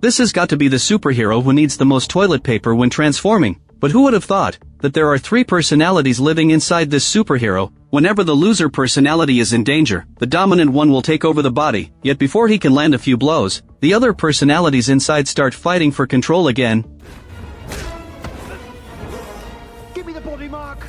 This has got to be the superhero who needs the most toilet paper when transforming. But who would have thought that there are 3 personalities living inside this superhero? Whenever the loser personality is in danger, the dominant one will take over the body, yet before he can land a few blows, the other personalities inside start fighting for control again. Give me the body, Mark!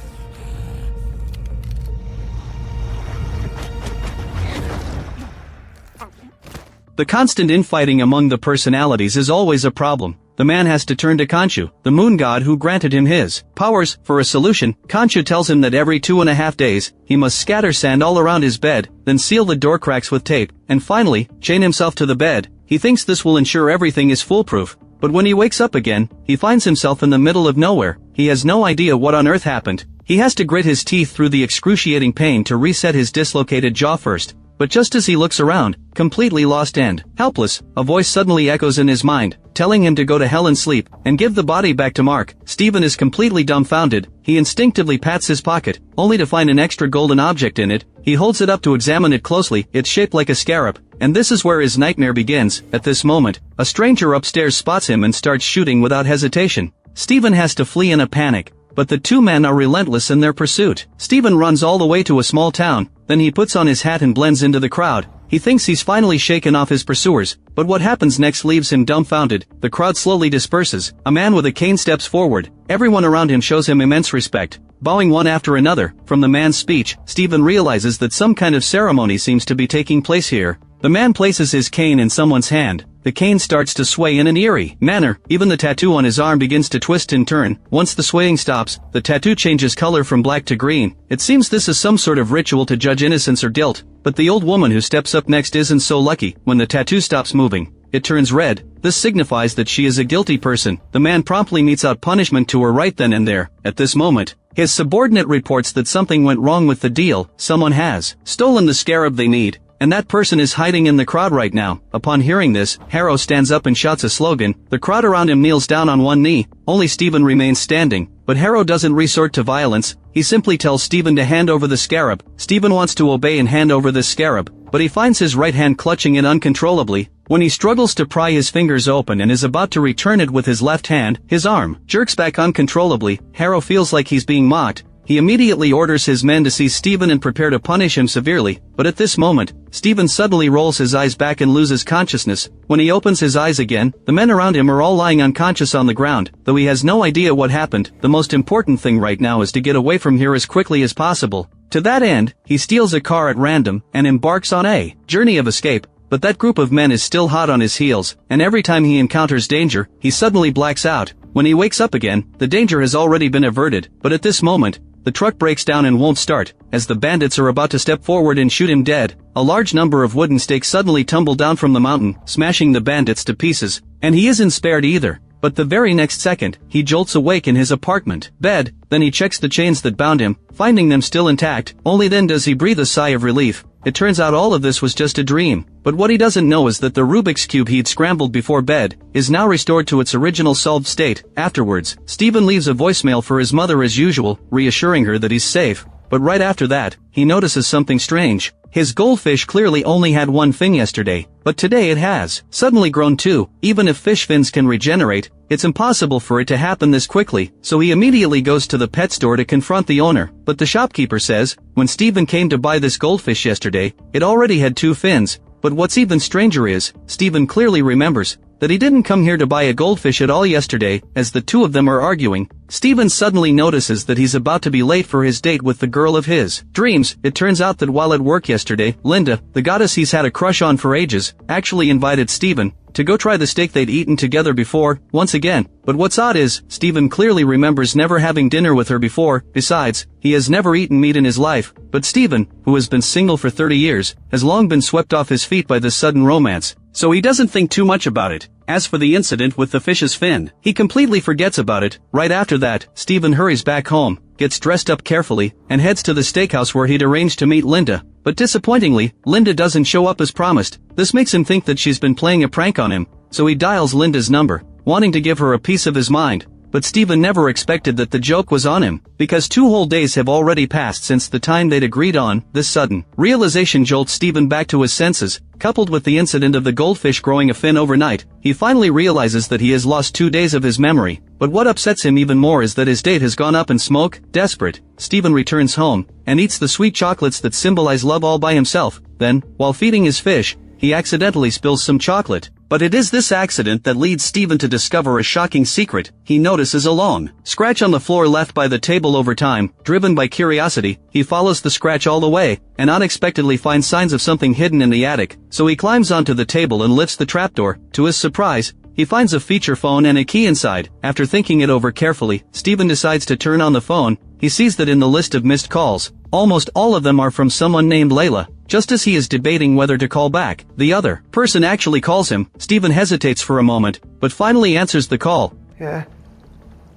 The constant infighting among the personalities is always a problem. The man has to turn to Khonshu, the moon god who granted him his powers. For a solution, Khonshu tells him that every 2.5 days, he must scatter sand all around his bed, then seal the door cracks with tape, and finally, chain himself to the bed. He thinks this will ensure everything is foolproof. But when he wakes up again, he finds himself in the middle of nowhere. He has no idea what on earth happened. He has to grit his teeth through the excruciating pain to reset his dislocated jaw first. But just as he looks around, completely lost and helpless, a voice suddenly echoes in his mind, telling him to go to hell and sleep, and give the body back to Mark. Stephen is completely dumbfounded. He instinctively pats his pocket, only to find an extra golden object in it. He holds it up to examine it closely. It's shaped like a scarab, and this is where his nightmare begins. At this moment, a stranger upstairs spots him and starts shooting without hesitation. Stephen has to flee in a panic, but the 2 men are relentless in their pursuit. Stephen runs all the way to a small town, then he puts on his hat and blends into the crowd. He thinks he's finally shaken off his pursuers, but what happens next leaves him dumbfounded. The crowd slowly disperses. A man with a cane steps forward. Everyone around him shows him immense respect, bowing one after another. From the man's speech, Stephen realizes that some kind of ceremony seems to be taking place here. The man places his cane in someone's hand. The cane starts to sway in an eerie manner. Even the tattoo on his arm begins to twist and turn. Once the swaying stops, the tattoo changes color from black to green. It seems this is some sort of ritual to judge innocence or guilt. But the old woman who steps up next isn't so lucky. When the tattoo stops moving, it turns red. This signifies that she is a guilty person. The man promptly metes out punishment to her right then and there. At this moment, his subordinate reports that something went wrong with the deal. Someone has stolen the scarab they need, and that person is hiding in the crowd right now. Upon hearing this, Harrow stands up and shouts a slogan. The crowd around him kneels down on one knee. Only Stephen remains standing. But Harrow doesn't resort to violence. He simply tells Stephen to hand over the scarab. Stephen wants to obey and hand over this scarab, but he finds his right hand clutching it uncontrollably. When he struggles to pry his fingers open and is about to return it with his left hand, his arm jerks back uncontrollably. Harrow feels like he's being mocked. He immediately orders his men to seize Stephen and prepare to punish him severely, but at this moment, Stephen suddenly rolls his eyes back and loses consciousness. When he opens his eyes again, the men around him are all lying unconscious on the ground. Though he has no idea what happened, the most important thing right now is to get away from here as quickly as possible. To that end, he steals a car at random and embarks on a journey of escape. But that group of men is still hot on his heels, and every time he encounters danger, he suddenly blacks out. When he wakes up again, the danger has already been averted, but at this moment, the truck breaks down and won't start. As the bandits are about to step forward and shoot him dead, a large number of wooden stakes suddenly tumble down from the mountain, smashing the bandits to pieces. And he isn't spared either. But the very next second, he jolts awake in his apartment bed. Then he checks the chains that bound him, finding them still intact. Only then does he breathe a sigh of relief. It turns out all of this was just a dream. But what he doesn't know is that the Rubik's Cube he'd scrambled before bed is now restored to its original solved state. Afterwards, Stephen leaves a voicemail for his mother as usual, reassuring her that he's safe. But right after that, he notices something strange. His goldfish clearly only had one fin yesterday, but today it has suddenly grown two. Even if fish fins can regenerate, it's impossible for it to happen this quickly, so he immediately goes to the pet store to confront the owner. But the shopkeeper says, when Stephen came to buy this goldfish yesterday, it already had two fins. But what's even stranger is, Stephen clearly remembers that he didn't come here to buy a goldfish at all yesterday. As the two of them are arguing, Stephen suddenly notices that he's about to be late for his date with the girl of his dreams. It turns out that while at work yesterday, Linda, the goddess he's had a crush on for ages, actually invited Stephen to go try the steak they'd eaten together before, once again. But what's odd is, Stephen clearly remembers never having dinner with her before. Besides, he has never eaten meat in his life. But Stephen, who has been single for 30 years, has long been swept off his feet by this sudden romance, so he doesn't think too much about it. As for the incident with the fish's fin, he completely forgets about it. Right after that, Stephen hurries back home, gets dressed up carefully, and heads to the steakhouse where he'd arranged to meet Linda. But disappointingly, Linda doesn't show up as promised. This makes him think that she's been playing a prank on him, so he dials Linda's number, wanting to give her a piece of his mind. but Steven never expected that the joke was on him, because 2 whole days have already passed since the time they'd agreed on. This sudden realization jolts Steven back to his senses. Coupled with the incident of the goldfish growing a fin overnight, he finally realizes that he has lost 2 days of his memory. But what upsets him even more is that his date has gone up in smoke. Desperate, Steven returns home, and eats the sweet chocolates that symbolize love all by himself. Then, while feeding his fish, he accidentally spills some chocolate. But it is this accident that leads Steven to discover a shocking secret. He notices a long scratch on the floor left by the table. Over time, driven by curiosity, he follows the scratch all the way, and unexpectedly finds signs of something hidden in the attic. So he climbs onto the table and lifts the trapdoor. To his surprise, he finds a feature phone and a key inside. After thinking it over carefully, Steven decides to turn on the phone. He sees that in the list of missed calls, almost all of them are from someone named Layla. Just as he is debating whether to call back, the other person actually calls him. Steven hesitates for a moment, but finally answers the call. Yeah.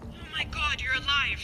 Oh my god, you're alive.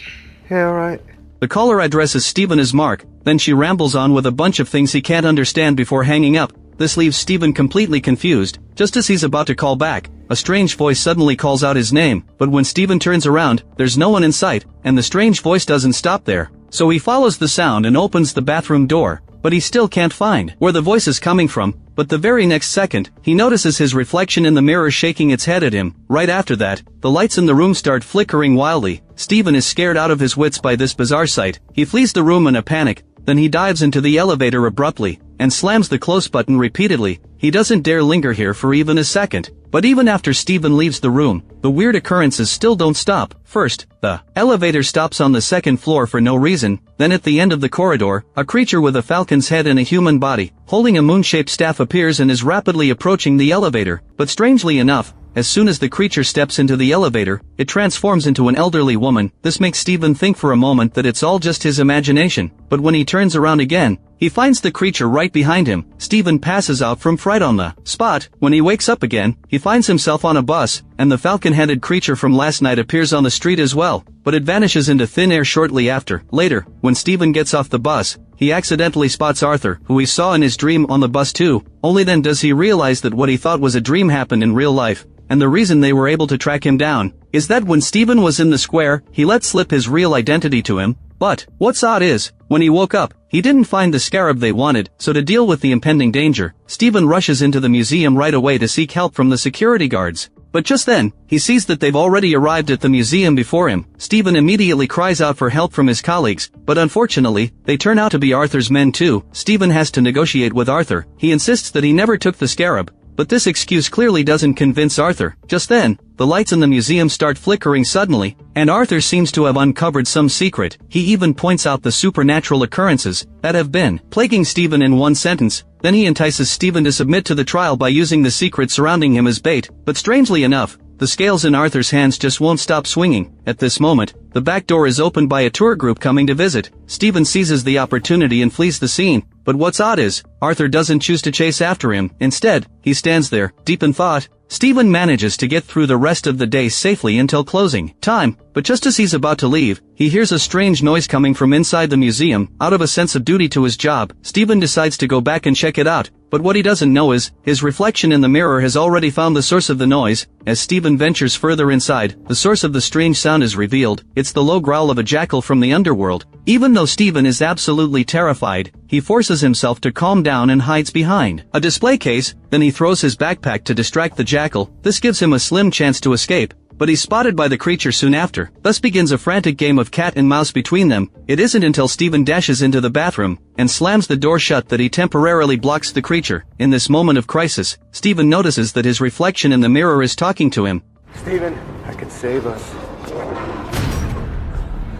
Yeah, alright. The caller addresses Steven as Mark, then she rambles on with a bunch of things he can't understand before hanging up. This leaves Steven completely confused. Just as he's about to call back, a strange voice suddenly calls out his name, but when Steven turns around, there's no one in sight, and the strange voice doesn't stop there. So he follows the sound and opens the bathroom door, but he still can't find where the voice is coming from. But the very next second, he notices his reflection in the mirror shaking its head at him. Right after that, the lights in the room start flickering wildly. Steven is scared out of his wits by this bizarre sight. He flees the room in a panic, then he dives into the elevator abruptly, and slams the close button repeatedly. He doesn't dare linger here for even a second. But even after Steven leaves the room, the weird occurrences still don't stop. First, the elevator stops on the 2nd floor for no reason. Then at the end of the corridor, a creature with a falcon's head and a human body, holding a moon-shaped staff, appears and is rapidly approaching the elevator. But strangely enough, as soon as the creature steps into the elevator, it transforms into an elderly woman. This makes Steven think for a moment that it's all just his imagination. But when he turns around again, he finds the creature right behind him. Steven passes out from fright on the spot. When he wakes up again, he finds himself on a bus, and the falcon-headed creature from last night appears on the street as well, but it vanishes into thin air shortly after. Later, when Steven gets off the bus, he accidentally spots Arthur, who he saw in his dream, on the bus too. Only then does he realize that what he thought was a dream happened in real life. And the reason they were able to track him down is that when Steven was in the square, he let slip his real identity to him. But what's odd is, when he woke up, he didn't find the scarab they wanted. So to deal with the impending danger, Steven rushes into the museum right away to seek help from the security guards. But just then, he sees that they've already arrived at the museum before him. Steven immediately cries out for help from his colleagues, but unfortunately, they turn out to be Arthur's men too. Steven has to negotiate with Arthur. He insists that he never took the scarab, but this excuse clearly doesn't convince Arthur. Just then, the lights in the museum start flickering suddenly, and Arthur seems to have uncovered some secret. He even points out the supernatural occurrences that have been plaguing Steven in one sentence. Then he entices Steven to submit to the trial by using the secret surrounding him as bait. But strangely enough, the scales in Arthur's hands just won't stop swinging. At this moment, the back door is opened by a tour group coming to visit. Steven seizes the opportunity and flees the scene. But what's odd is, Arthur doesn't choose to chase after him. Instead, he stands there, deep in thought. Steven manages to get through the rest of the day safely until closing time, but just as he's about to leave, he hears a strange noise coming from inside the museum. Out of a sense of duty to his job, Steven decides to go back and check it out. But what he doesn't know is, his reflection in the mirror has already found the source of the noise. As Steven ventures further inside, the source of the strange sound is revealed. It's the low growl of a jackal from the underworld. Even though Steven is absolutely terrified, he forces himself to calm down and hides behind a display case. Then he throws his backpack to distract the jackal. This gives him a slim chance to escape, but he's spotted by the creature soon after. Thus begins a frantic game of cat and mouse between them. It isn't until Steven dashes into the bathroom and slams the door shut that he temporarily blocks the creature. In this moment of crisis, Steven notices that his reflection in the mirror is talking to him. Steven, I could save us.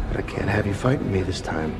But I can't have you fighting me this time.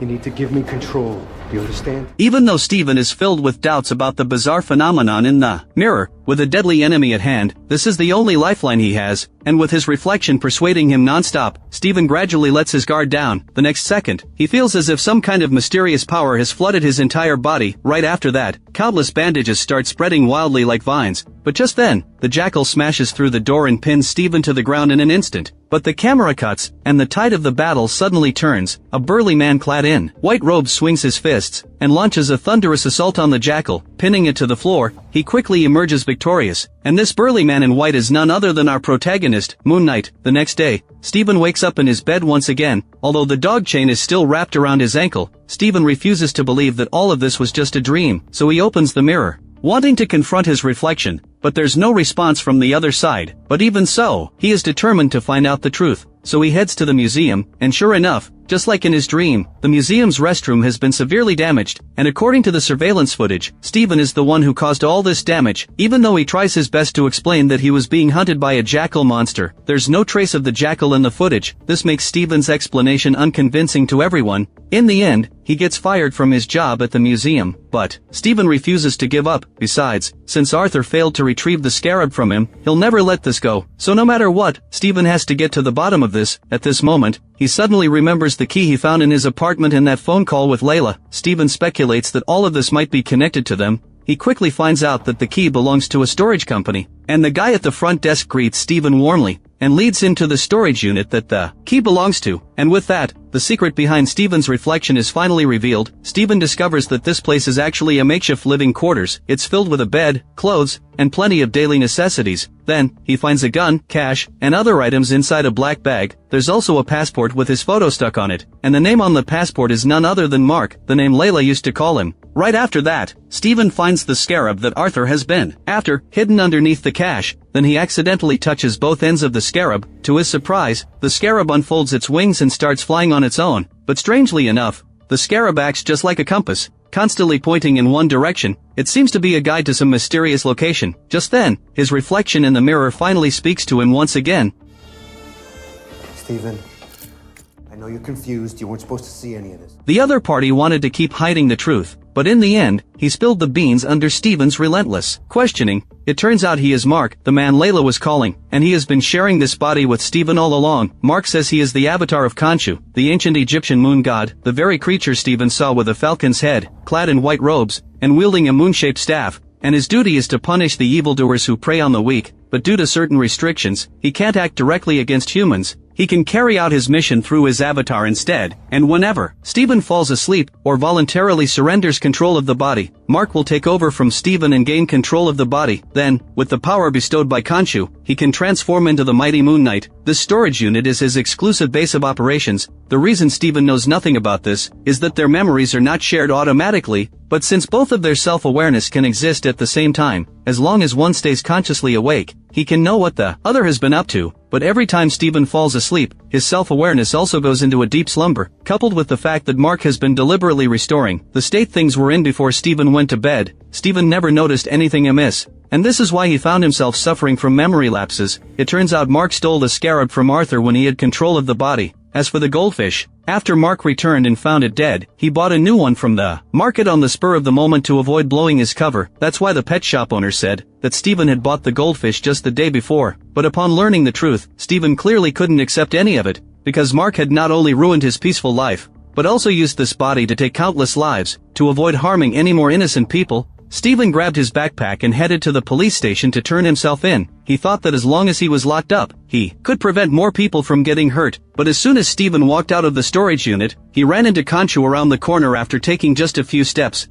You need to give me control. You understand? Even though Steven is filled with doubts about the bizarre phenomenon in the mirror, with a deadly enemy at hand, this is the only lifeline he has, and with his reflection persuading him non-stop, Steven gradually lets his guard down. The next second, he feels as if some kind of mysterious power has flooded his entire body. Right after that, countless bandages start spreading wildly like vines. But just then, the jackal smashes through the door and pins Steven to the ground in an instant. But the camera cuts, and the tide of the battle suddenly turns. A burly man clad in white robes swings his fists, and launches a thunderous assault on the jackal, pinning it to the floor. He quickly emerges victorious, and this burly man in white is none other than our protagonist, Moon Knight. The next day, Stephen wakes up in his bed once again. Although the dog chain is still wrapped around his ankle, Stephen refuses to believe that all of this was just a dream, so he opens the mirror, wanting to confront his reflection, but there's no response from the other side. But even so, he is determined to find out the truth, so he heads to the museum, and sure enough, just like in his dream, the museum's restroom has been severely damaged, and according to the surveillance footage, Stephen is the one who caused all this damage. Even though he tries his best to explain that he was being hunted by a jackal monster, there's no trace of the jackal in the footage. This makes Stephen's explanation unconvincing to everyone. In the end, he gets fired from his job at the museum, but Stephen refuses to give up. Besides, since Arthur failed to retrieve the scarab from him, he'll never let this go. So no matter what, Stephen has to get to the bottom of this. At this moment, he suddenly remembers the key he found in his apartment and that phone call with Layla. Stephen speculates that all of this might be connected to them. He quickly finds out that the key belongs to a storage company, and the guy at the front desk greets Stephen warmly, and leads him to the storage unit that the key belongs to. And with that, the secret behind Stephen's reflection is finally revealed. Stephen discovers that this place is actually a makeshift living quarters. It's filled with a bed, clothes, and plenty of daily necessities. Then, he finds a gun, cash, and other items inside a black bag. There's also a passport with his photo stuck on it, and the name on the passport is none other than Mark, the name Layla used to call him. Right after that, Stephen finds the scarab that Arthur has been after, hidden underneath the cash. Then he accidentally touches both ends of the scarab. To his surprise, the scarab unfolds its wings and starts flying on its own. But strangely enough, the scarab acts just like a compass, constantly pointing in one direction. It seems to be a guide to some mysterious location. Just then, his reflection in the mirror finally speaks to him once again. Stephen, I know you're confused. You weren't supposed to see any of this. The other party wanted to keep hiding the truth, but in the end, he spilled the beans under Stephen's relentless questioning. It turns out he is Mark, the man Layla was calling, and he has been sharing this body with Stephen all along. Mark says he is the avatar of Khonshu, the ancient Egyptian moon god, the very creature Stephen saw with a falcon's head, clad in white robes, and wielding a moon-shaped staff, and his duty is to punish the evildoers who prey on the weak. But due to certain restrictions, he can't act directly against humans. He can carry out his mission through his avatar instead, and whenever Stephen falls asleep or voluntarily surrenders control of the body, Mark will take over from Stephen and gain control of the body. Then, with the power bestowed by Khonshu, he can transform into the mighty Moon Knight. This storage unit is his exclusive base of operations. The reason Stephen knows nothing about this is that their memories are not shared automatically, but since both of their self-awareness can exist at the same time, as long as one stays consciously awake, he can know what the other has been up to. But every time Stephen falls asleep, his self-awareness also goes into a deep slumber. Coupled with the fact that Mark has been deliberately restoring the state things were in before Stephen went to bed, Stephen never noticed anything amiss. And this is why he found himself suffering from memory lapses. It turns out Mark stole the scarab from Arthur when he had control of the body. As for the goldfish, after Mark returned and found it dead, he bought a new one from the market on the spur of the moment to avoid blowing his cover. That's why the pet shop owner said that Stephen had bought the goldfish just the day before. But upon learning the truth, Stephen clearly couldn't accept any of it, because Mark had not only ruined his peaceful life, but also used this body to take countless lives. To avoid harming any more innocent people, Stephen grabbed his backpack and headed to the police station to turn himself in. He thought that as long as he was locked up, he could prevent more people from getting hurt. But as soon as Stephen walked out of the storage unit, he ran into Khonshu around the corner after taking just a few steps.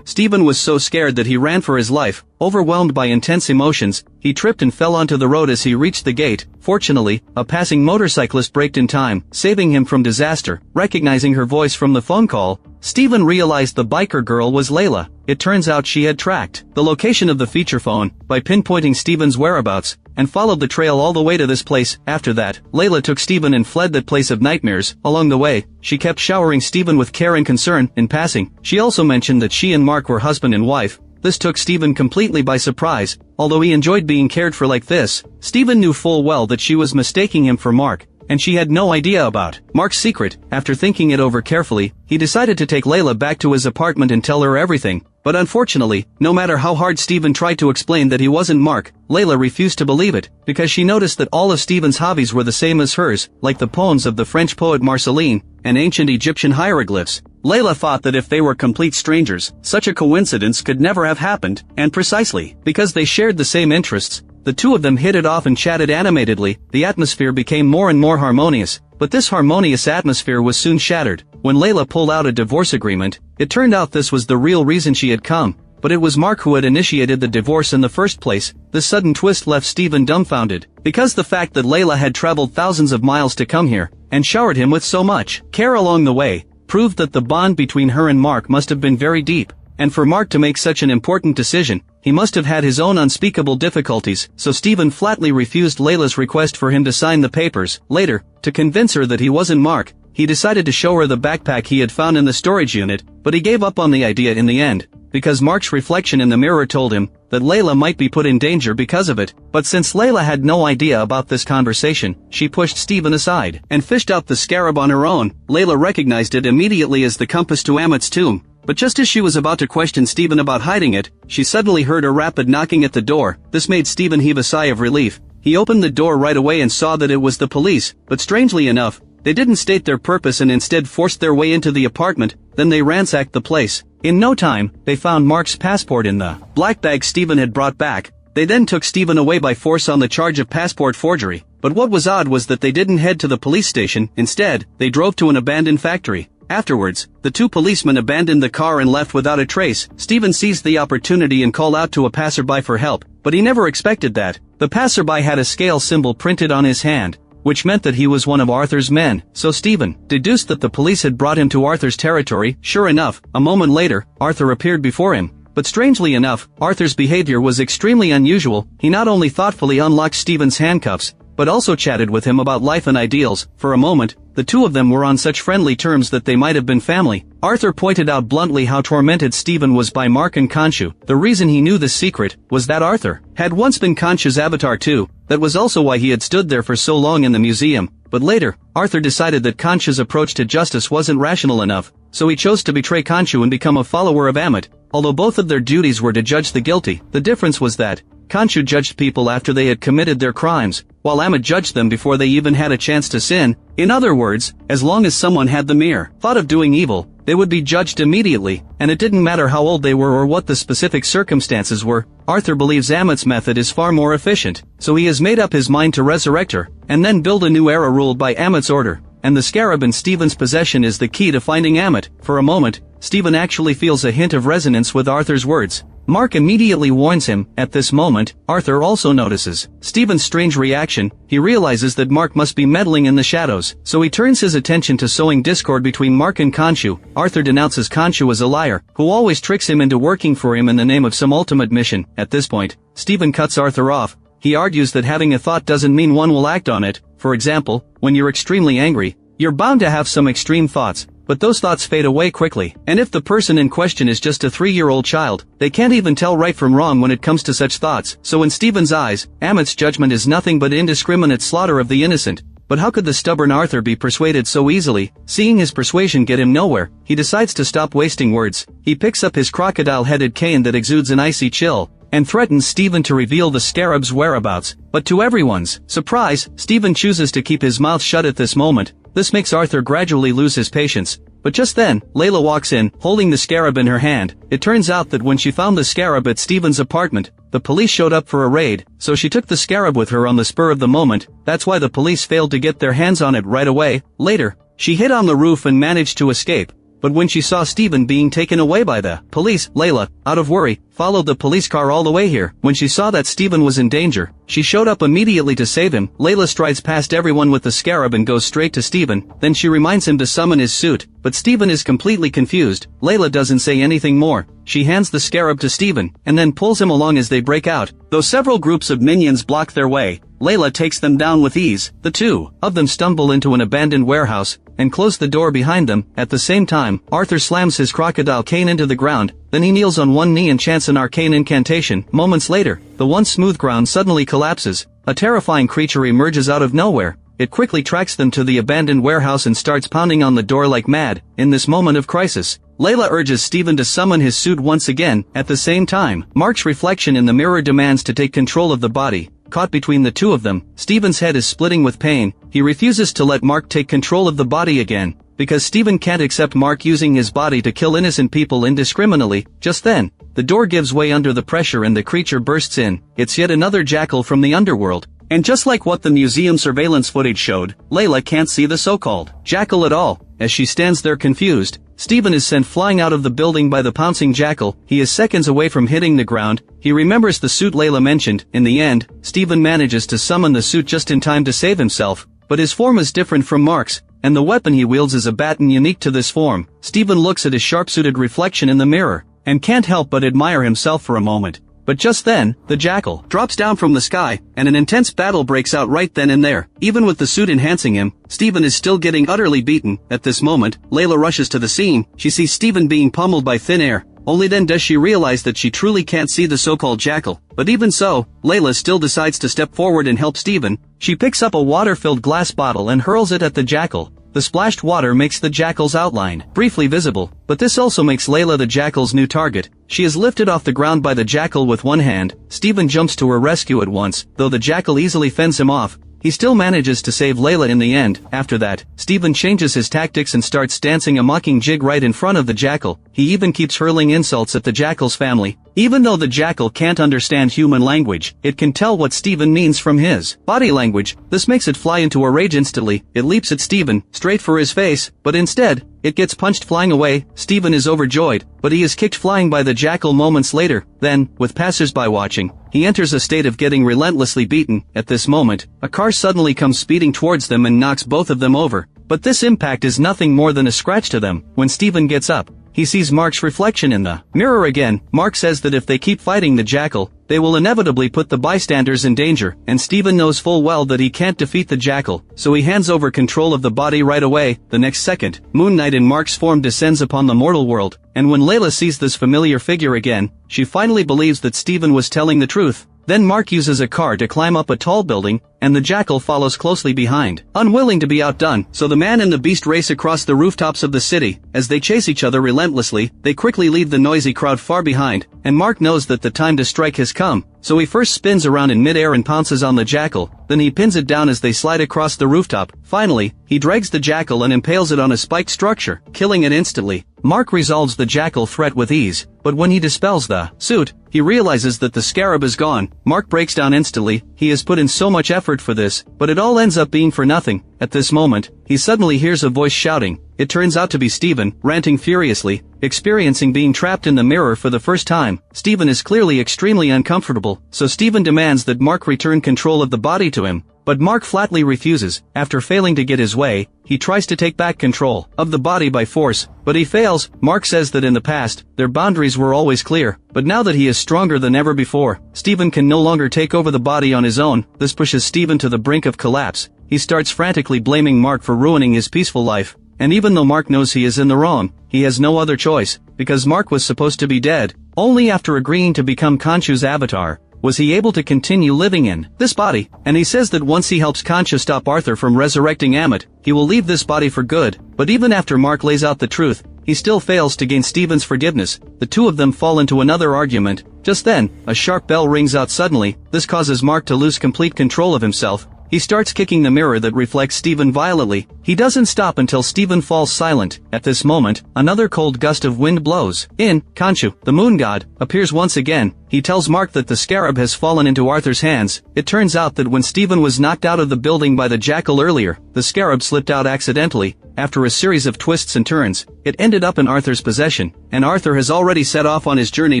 Stephen was so scared that he ran for his life. Overwhelmed by intense emotions, he tripped and fell onto the road as he reached the gate. Fortunately, a passing motorcyclist braked in time, saving him from disaster. Recognizing her voice from the phone call, Stephen realized the biker girl was Layla. It turns out she had tracked the location of the feature phone by pinpointing Stephen's whereabouts, and followed the trail all the way to this place. After that, Layla took Stephen and fled that place of nightmares. Along the way, she kept showering Stephen with care and concern. In passing, she also mentioned that she and Mark were husband and wife. This took Stephen completely by surprise. Although he enjoyed being cared for like this, Stephen knew full well that she was mistaking him for Mark. and she had no idea about. Mark's secret. After thinking it over carefully, he decided to take Layla back to his apartment and tell her everything. But unfortunately, no matter how hard Steven tried to explain that he wasn't Mark, Layla refused to believe it, because she noticed that all of Steven's hobbies were the same as hers, like the poems of the French poet Marceline, and ancient Egyptian hieroglyphs. Layla thought that if they were complete strangers, such a coincidence could never have happened, and precisely because they shared the same interests, the two of them hit it off and chatted animatedly. The atmosphere became more and more harmonious. But this harmonious atmosphere was soon shattered. When Layla pulled out a divorce agreement, it turned out this was the real reason she had come, but it was Mark who had initiated the divorce in the first place. This sudden twist left Steven dumbfounded, because the fact that Layla had traveled thousands of miles to come here, and showered him with so much care along the way, proved that the bond between her and Mark must have been very deep. And for Mark to make such an important decision, he must have had his own unspeakable difficulties, so Steven flatly refused Layla's request for him to sign the papers. Later, to convince her that he wasn't Mark, he decided to show her the backpack he had found in the storage unit, but he gave up on the idea in the end, because Mark's reflection in the mirror told him that Layla might be put in danger because of it. But since Layla had no idea about this conversation, she pushed Steven aside and fished out the scarab on her own. Layla recognized it immediately as the compass to Ammit's tomb. But just as she was about to question Steven about hiding it, she suddenly heard a rapid knocking at the door. This made Steven heave a sigh of relief. He opened the door right away and saw that it was the police, but strangely enough, they didn't state their purpose and instead forced their way into the apartment. Then they ransacked the place. In no time, they found Mark's passport in the black bag Steven had brought back. They then took Steven away by force on the charge of passport forgery. But what was odd was that they didn't head to the police station. Instead, they drove to an abandoned factory. Afterwards, the two policemen abandoned the car and left without a trace. Steven seized the opportunity and called out to a passerby for help, but he never expected that. The passerby had a scale symbol printed on his hand, which meant that he was one of Arthur's men. So Steven deduced that the police had brought him to Arthur's territory. Sure enough, a moment later, Arthur appeared before him. But strangely enough, Arthur's behavior was extremely unusual. He not only thoughtfully unlocked Steven's handcuffs, but also chatted with him about life and ideals. For a moment, the two of them were on such friendly terms that they might have been family. Arthur pointed out bluntly how tormented Steven was by Mark and Khonshu. The reason he knew this secret was that Arthur had once been Khonshu's avatar too. That was also why he had stood there for so long in the museum. But later, Arthur decided that Khonshu's approach to justice wasn't rational enough, so he chose to betray Khonshu and become a follower of Ammit. Although both of their duties were to judge the guilty, the difference was that Khonshu judged people after they had committed their crimes, while Ammit judged them before they even had a chance to sin. In other words, as long as someone had the mere thought of doing evil, they would be judged immediately, and it didn't matter how old they were or what the specific circumstances were. Arthur believes Ammit's method is far more efficient, so he has made up his mind to resurrect her, and then build a new era ruled by Ammit's order. And the scarab in Steven's possession is the key to finding Ammit. For a moment, Steven actually feels a hint of resonance with Arthur's words. Mark immediately warns him. At this moment, Arthur also notices Steven's strange reaction. He realizes that Mark must be meddling in the shadows, so he turns his attention to sowing discord between Mark and Khonshu. Arthur denounces Khonshu as a liar, who always tricks him into working for him in the name of some ultimate mission. At this point, Steven cuts Arthur off. He argues that having a thought doesn't mean one will act on it. For example, when you're extremely angry, you're bound to have some extreme thoughts, but those thoughts fade away quickly. And if the person in question is just a 3-year-old child, they can't even tell right from wrong when it comes to such thoughts. So in Steven's eyes, Ammit's judgment is nothing but indiscriminate slaughter of the innocent. But how could the stubborn Arthur be persuaded so easily? Seeing his persuasion get him nowhere, he decides to stop wasting words. He picks up his crocodile-headed cane that exudes an icy chill, and threatens Steven to reveal the scarab's whereabouts. But to everyone's surprise, Steven chooses to keep his mouth shut at this moment. This makes Arthur gradually lose his patience. But just then, Layla walks in, holding the scarab in her hand. It turns out that when she found the scarab at Steven's apartment, the police showed up for a raid, so she took the scarab with her on the spur of the moment. That's why the police failed to get their hands on it right away. Later, she hid on the roof and managed to escape. But when she saw Steven being taken away by the police, Layla, out of worry, followed the police car all the way here. When she saw that Steven was in danger, she showed up immediately to save him. Layla strides past everyone with the scarab and goes straight to Steven. Then she reminds him to summon his suit, but Steven is completely confused. Layla doesn't say anything more. She hands the scarab to Steven, and then pulls him along as they break out. Though several groups of minions block their way, Layla takes them down with ease. The two of them stumble into an abandoned warehouse, and close the door behind them. At the same time, Arthur slams his crocodile cane into the ground, then he kneels on one knee and chants an arcane incantation. Moments later, the once smooth ground suddenly collapses. A terrifying creature emerges out of nowhere. it quickly tracks them to the abandoned warehouse and starts pounding on the door like mad. In this moment of crisis, Layla urges Steven to summon his suit once again. At the same time, Mark's reflection in the mirror demands to take control of the body. Caught between the two of them, Steven's head is splitting with pain. He refuses to let Mark take control of the body again, because Steven can't accept Mark using his body to kill innocent people indiscriminately. Just then, the door gives way under the pressure and the creature bursts in. It's yet another jackal from the underworld. And just like what the museum surveillance footage showed, Layla can't see the so-called jackal at all. As she stands there confused, Steven is sent flying out of the building by the pouncing jackal. He is seconds away from hitting the ground. He remembers the suit Layla mentioned. In the end, Steven manages to summon the suit just in time to save himself, but his form is different from Mark's, and the weapon he wields is a baton unique to this form. Steven looks at his sharp-suited reflection in the mirror, and can't help but admire himself for a moment. But just then, the jackal drops down from the sky, and an intense battle breaks out right then and there. Even with the suit enhancing him, Steven is still getting utterly beaten. At this moment, Layla rushes to the scene. She sees Steven being pummeled by thin air. Only then does she realize that she truly can't see the so-called jackal. But even so, Layla still decides to step forward and help Steven. She picks up a water-filled glass bottle and hurls it at the jackal. The splashed water makes the jackal's outline briefly visible, but this also makes Layla the jackal's new target. She is lifted off the ground by the jackal with one hand. Steven jumps to her rescue at once. Though the jackal easily fends him off, he still manages to save Layla in the end. After that, Steven changes his tactics and starts dancing a mocking jig right in front of the jackal. He even keeps hurling insults at the jackal's family. Even though the jackal can't understand human language, it can tell what Steven means from his body language. This makes it fly into a rage instantly. It leaps at Steven, straight for his face, but instead, it gets punched flying away. Steven is overjoyed, but he is kicked flying by the jackal moments later. Then, with passers-by watching, he enters a state of getting relentlessly beaten. At this moment, a car suddenly comes speeding towards them and knocks both of them over. But this impact is nothing more than a scratch to them. When Steven gets up, he sees Mark's reflection in the mirror again. Mark says that if they keep fighting the jackal, they will inevitably put the bystanders in danger, and Steven knows full well that he can't defeat the jackal, so he hands over control of the body right away. The next second, Moon Knight in Mark's form descends upon the mortal world, and when Layla sees this familiar figure again, she finally believes that Steven was telling the truth. Then Mark uses a car to climb up a tall building, and the jackal follows closely behind. Unwilling to be outdone, so the man and the beast race across the rooftops of the city. As they chase each other relentlessly, they quickly leave the noisy crowd far behind, and Mark knows that the time to strike has come. So he first spins around in midair and pounces on the jackal, then he pins it down as they slide across the rooftop. Finally, he drags the jackal and impales it on a spiked structure, killing it instantly. Mark resolves the jackal threat with ease, but when he dispels the suit, he realizes that the scarab is gone. Mark breaks down instantly. He has put in so much effort for this, but it all ends up being for nothing. At this moment, he suddenly hears a voice shouting. It turns out to be Steven, ranting furiously, experiencing being trapped in the mirror for the first time. Steven is clearly extremely uncomfortable, so Steven demands that Mark return control of the body to him. But Mark flatly refuses. After failing to get his way, he tries to take back control of the body by force, but he fails. Mark says that in the past, their boundaries were always clear, but now that he is stronger than ever before, Steven can no longer take over the body on his own. This pushes Steven to the brink of collapse. He starts frantically blaming Mark for ruining his peaceful life. And even though Mark knows he is in the wrong, he has no other choice, because Mark was supposed to be dead. Only after agreeing to become Khonshu's avatar was he able to continue living in this body, and he says that once he helps Khonshu stop Arthur from resurrecting Ammit, he will leave this body for good. But even after Mark lays out the truth, he still fails to gain Steven's forgiveness. The two of them fall into another argument. Just then, a sharp bell rings out suddenly. This causes Mark to lose complete control of himself. He starts kicking the mirror that reflects Steven violently. He doesn't stop until Steven falls silent. At this moment, another cold gust of wind blows in. Khonshu, the moon god, appears once again. He tells Mark that the scarab has fallen into Arthur's hands. It turns out that when Steven was knocked out of the building by the jackal earlier, the scarab slipped out accidentally. After a series of twists and turns, it ended up in Arthur's possession, and Arthur has already set off on his journey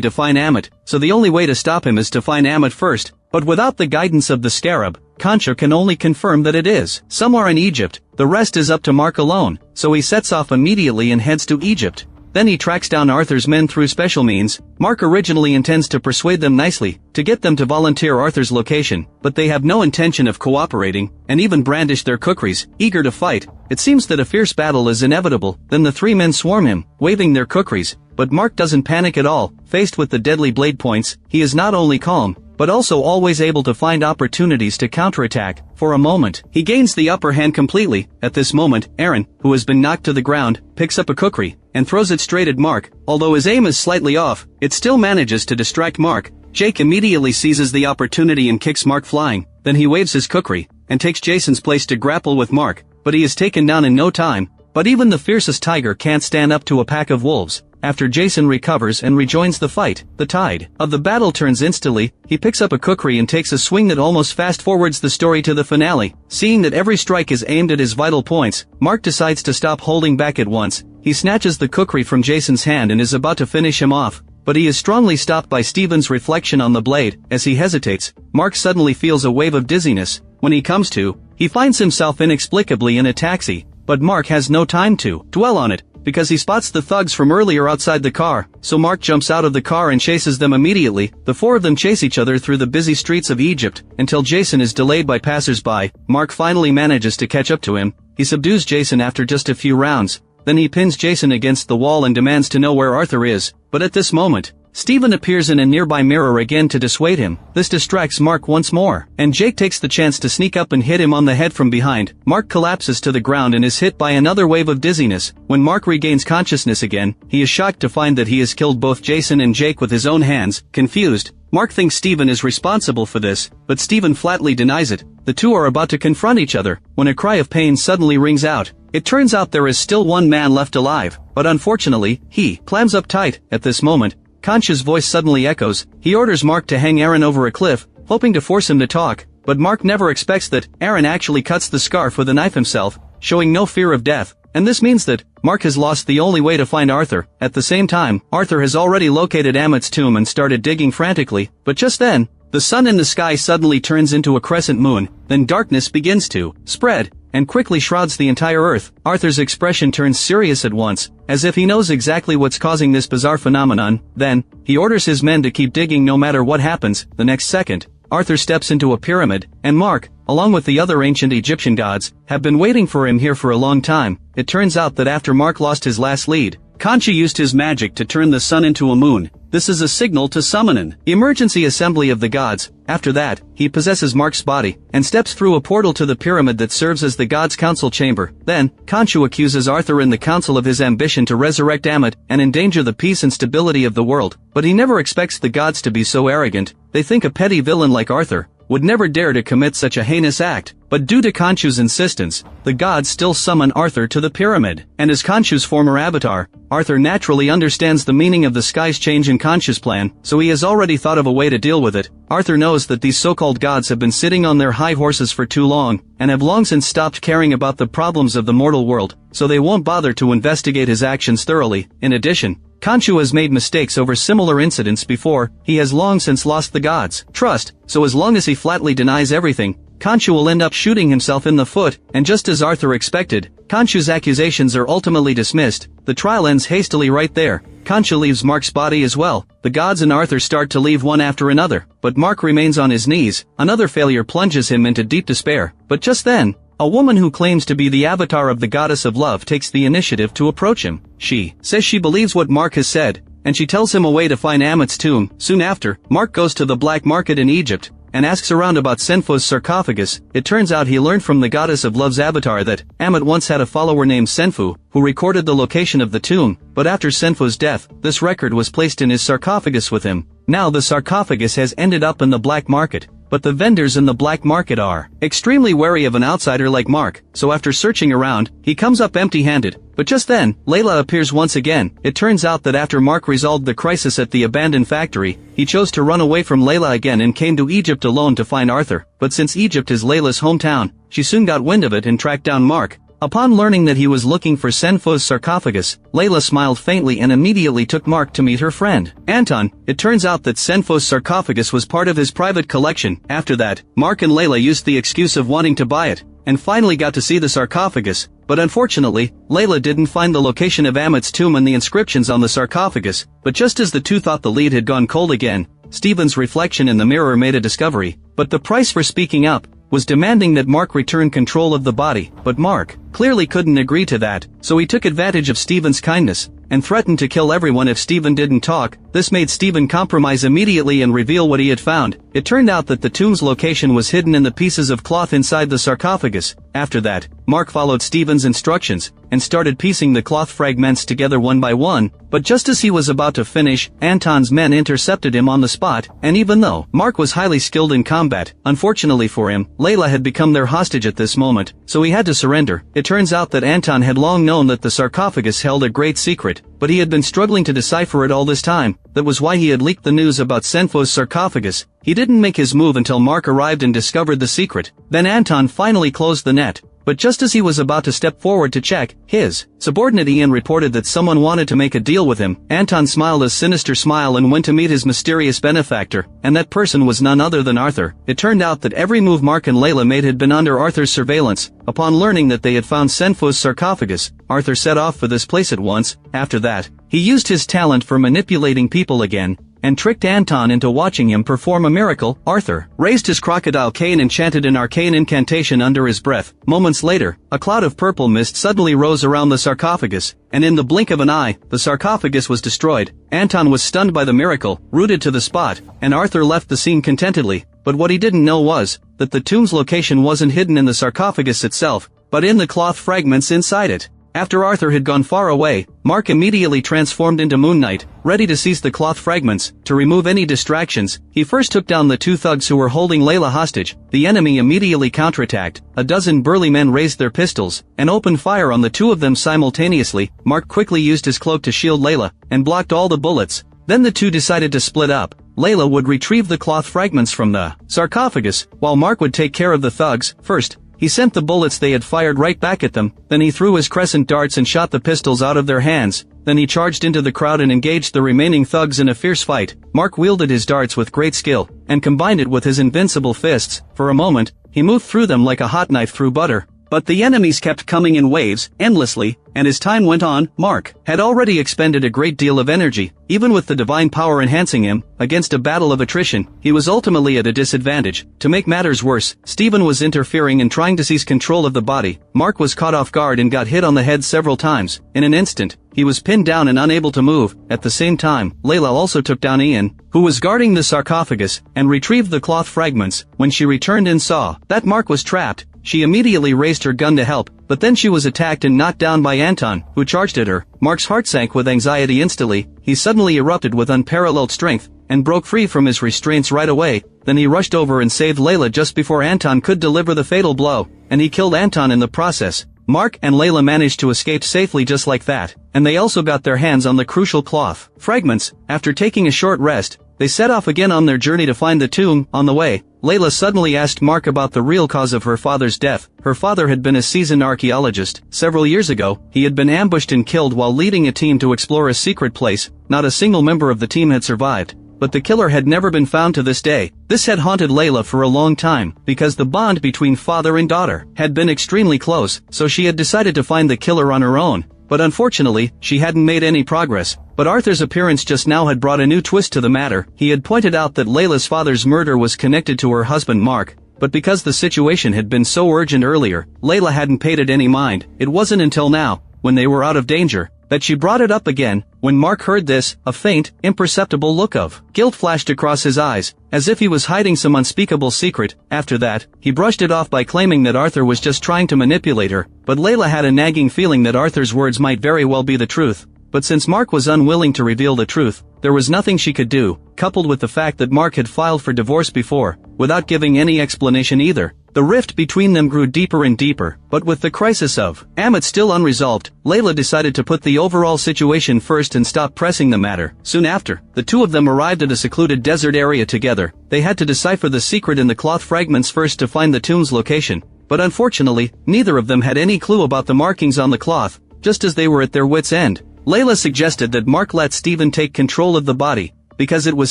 to find Ammit, so the only way to stop him is to find Ammit first. But without the guidance of the scarab, Khonshu can only confirm that it is somewhere in Egypt. The rest is up to Mark alone, so he sets off immediately and heads to Egypt. Then he tracks down Arthur's men through special means. Mark originally intends to persuade them nicely, to get them to volunteer Arthur's location, but they have no intention of cooperating, and even brandish their kukris, eager to fight. It seems that a fierce battle is inevitable. Then the three men swarm him, waving their kukris, but Mark doesn't panic at all. Faced with the deadly blade points, he is not only calm, but also always able to find opportunities to counterattack. For a moment, he gains the upper hand completely. At this moment, Aaron, who has been knocked to the ground, picks up a kukri and throws it straight at Mark. Although his aim is slightly off, it still manages to distract Mark. Jake immediately seizes the opportunity and kicks Mark flying. Then he waves his kukri and takes Jason's place to grapple with Mark, but he is taken down in no time. But even the fiercest tiger can't stand up to a pack of wolves. After Jason recovers and rejoins the fight, the tide of the battle turns instantly. He picks up a kukri and takes a swing that almost fast-forwards the story to the finale. Seeing that every strike is aimed at his vital points, Mark decides to stop holding back at once. He snatches the kukri from Jason's hand and is about to finish him off, but he is strongly stopped by Steven's reflection on the blade. As he hesitates, Mark suddenly feels a wave of dizziness. When he comes to, he finds himself inexplicably in a taxi, but Mark has no time to dwell on it, because he spots the thugs from earlier outside the car, so Mark jumps out of the car and chases them immediately. The four of them chase each other through the busy streets of Egypt, until Jason is delayed by passers-by. Mark finally manages to catch up to him. He subdues Jason after just a few rounds. Then he pins Jason against the wall and demands to know where Arthur is. But at this moment, Steven appears in a nearby mirror again to dissuade him. This distracts Mark once more, and Jake takes the chance to sneak up and hit him on the head from behind. Mark collapses to the ground and is hit by another wave of dizziness. When Mark regains consciousness again, he is shocked to find that he has killed both Jason and Jake with his own hands. Confused, Mark thinks Steven is responsible for this, but Steven flatly denies it. The two are about to confront each other, when a cry of pain suddenly rings out. It turns out there is still one man left alive, but unfortunately, he clams up tight. At this moment, Concha's voice suddenly echoes. He orders Mark to hang Aaron over a cliff, hoping to force him to talk, but Mark never expects that Aaron actually cuts the scarf with a knife himself, showing no fear of death, and this means that Mark has lost the only way to find Arthur. At the same time, Arthur has already located Ammit's tomb and started digging frantically, but just then, the sun in the sky suddenly turns into a crescent moon, then darkness begins to spread, and quickly shrouds the entire earth. Arthur's expression turns serious at once, as if he knows exactly what's causing this bizarre phenomenon. Then, he orders his men to keep digging no matter what happens. The next second, Arthur steps into a pyramid, and Mark, along with the other ancient Egyptian gods, have been waiting for him here for a long time. It turns out that after Mark lost his last lead, Concha used his magic to turn the sun into a moon. This is a signal to summon an emergency assembly of the gods. After that, he possesses Mark's body, and steps through a portal to the pyramid that serves as the gods' council chamber. Then, Concha accuses Arthur and the council of his ambition to resurrect Ammit and endanger the peace and stability of the world. But he never expects the gods to be so arrogant. They think a petty villain like Arthur would never dare to commit such a heinous act. But due to Concha's insistence, the gods still summon Arthur to the pyramid. And as Concha's former avatar, Arthur naturally understands the meaning of the sky's change in Concha's plan, so he has already thought of a way to deal with it. Arthur knows that these so-called gods have been sitting on their high horses for too long, and have long since stopped caring about the problems of the mortal world, so they won't bother to investigate his actions thoroughly. In addition, Concha has made mistakes over similar incidents before. He has long since lost the gods' trust, so as long as he flatly denies everything, Concha will end up shooting himself in the foot, and just as Arthur expected, Concha's accusations are ultimately dismissed. The trial ends hastily right there. Concha leaves Mark's body as well. The gods and Arthur start to leave one after another, but Mark remains on his knees. Another failure plunges him into deep despair. But just then, a woman who claims to be the avatar of the goddess of love takes the initiative to approach him. She says she believes what Mark has said, and she tells him a way to find Ammit's tomb. Soon after, Mark goes to the black market in Egypt, and asks around about Senfo's sarcophagus. It turns out he learned from the goddess of love's avatar that Ammit once had a follower named Senfu, who recorded the location of the tomb, but after Senfo's death, this record was placed in his sarcophagus with him. Now the sarcophagus has ended up in the black market, but the vendors in the black market are extremely wary of an outsider like Mark, so after searching around, he comes up empty-handed. But just then, Layla appears once again. It turns out that after Mark resolved the crisis at the abandoned factory, he chose to run away from Layla again and came to Egypt alone to find Arthur. But since Egypt is Layla's hometown, she soon got wind of it and tracked down Mark. Upon learning that he was looking for Senfo's sarcophagus, Layla smiled faintly and immediately took Mark to meet her friend, Anton. It turns out that Senfo's sarcophagus was part of his private collection. After that, Mark and Layla used the excuse of wanting to buy it, and finally got to see the sarcophagus. But unfortunately, Layla didn't find the location of Ammit's tomb and the inscriptions on the sarcophagus. But just as the two thought the lead had gone cold again, Steven's reflection in the mirror made a discovery. But the price for speaking up was demanding that Mark return control of the body. But Mark clearly couldn't agree to that, so he took advantage of Steven's kindness. and threatened to kill everyone if Stephen didn't talk. This made Stephen compromise immediately and reveal what he had found. It turned out that the tomb's location was hidden in the pieces of cloth inside the sarcophagus. After that, Mark followed Stephen's instructions, and started piecing the cloth fragments together one by one, but just as he was about to finish, Anton's men intercepted him on the spot, and even though Mark was highly skilled in combat, unfortunately for him, Layla had become their hostage at this moment, so he had to surrender. It turns out that Anton had long known that the sarcophagus held a great secret, but he had been struggling to decipher it all this time. That was why he had leaked the news about Senfo's sarcophagus. He didn't make his move until Mark arrived and discovered the secret. Then Anton finally closed the net. But just as he was about to step forward to check, his subordinate Ian reported that someone wanted to make a deal with him. Anton smiled a sinister smile and went to meet his mysterious benefactor, and that person was none other than Arthur. It turned out that every move Mark and Layla made had been under Arthur's surveillance. Upon learning that they had found Senfo's sarcophagus, Arthur set off for this place at once. After that, he used his talent for manipulating people again, and tricked Anton into watching him perform a miracle. Arthur raised his crocodile cane and chanted an arcane incantation under his breath. Moments later, a cloud of purple mist suddenly rose around the sarcophagus, and in the blink of an eye, the sarcophagus was destroyed. Anton was stunned by the miracle, rooted to the spot, and Arthur left the scene contentedly. But what he didn't know was that the tomb's location wasn't hidden in the sarcophagus itself, but in the cloth fragments inside it. After Arthur had gone far away, Mark immediately transformed into Moon Knight, ready to seize the cloth fragments. To remove any distractions, he first took down the two thugs who were holding Layla hostage. The enemy immediately counterattacked. A dozen burly men raised their pistols, and opened fire on the two of them simultaneously. Mark quickly used his cloak to shield Layla, and blocked all the bullets. Then the two decided to split up. Layla would retrieve the cloth fragments from the sarcophagus, while Mark would take care of the thugs. First, he sent the bullets they had fired right back at them, then he threw his crescent darts and shot the pistols out of their hands. Then he charged into the crowd and engaged the remaining thugs in a fierce fight. Mark wielded his darts with great skill, and combined it with his invincible fists. For a moment, he moved through them like a hot knife through butter. But the enemies kept coming in waves, endlessly, and as time went on, Mark had already expended a great deal of energy. Even with the divine power enhancing him, against a battle of attrition, he was ultimately at a disadvantage. To make matters worse, Stephen was interfering and trying to seize control of the body. Mark was caught off guard and got hit on the head several times. In an instant, he was pinned down and unable to move. At the same time, Layla also took down Ian, who was guarding the sarcophagus, and retrieved the cloth fragments. When she returned and saw that Mark was trapped, she immediately raised her gun to help, but then she was attacked and knocked down by Anton, who charged at her. Mark's heart sank with anxiety instantly. He suddenly erupted with unparalleled strength, and broke free from his restraints right away. Then he rushed over and saved Layla just before Anton could deliver the fatal blow, and he killed Anton in the process. Mark and Layla managed to escape safely just like that, and they also got their hands on the crucial cloth fragments. After taking a short rest, they set off again on their journey to find the tomb. On the way, Layla suddenly asked Mark about the real cause of her father's death. Her father had been a seasoned archaeologist. Several years ago, he had been ambushed and killed while leading a team to explore a secret place. Not a single member of the team had survived, but the killer had never been found to this day. This had haunted Layla for a long time, because the bond between father and daughter had been extremely close, so she had decided to find the killer on her own. But unfortunately, she hadn't made any progress. But Arthur's appearance just now had brought a new twist to the matter. He had pointed out that Layla's father's murder was connected to her husband Mark, but because the situation had been so urgent earlier, Layla hadn't paid it any mind. It wasn't until now, when they were out of danger, that she brought it up again. When Mark heard this, a faint, imperceptible look of guilt flashed across his eyes, as if he was hiding some unspeakable secret. After that, he brushed it off by claiming that Arthur was just trying to manipulate her, but Layla had a nagging feeling that Arthur's words might very well be the truth. But since Mark was unwilling to reveal the truth, there was nothing she could do, coupled with the fact that Mark had filed for divorce before, without giving any explanation either. The rift between them grew deeper and deeper, but with the crisis of Ammit still unresolved, Layla decided to put the overall situation first and stop pressing the matter. Soon after, the two of them arrived at a secluded desert area together. They had to decipher the secret in the cloth fragments first to find the tomb's location. But unfortunately, neither of them had any clue about the markings on the cloth, just as they were at their wits' end. Layla suggested that Mark let Stephen take control of the body, because it was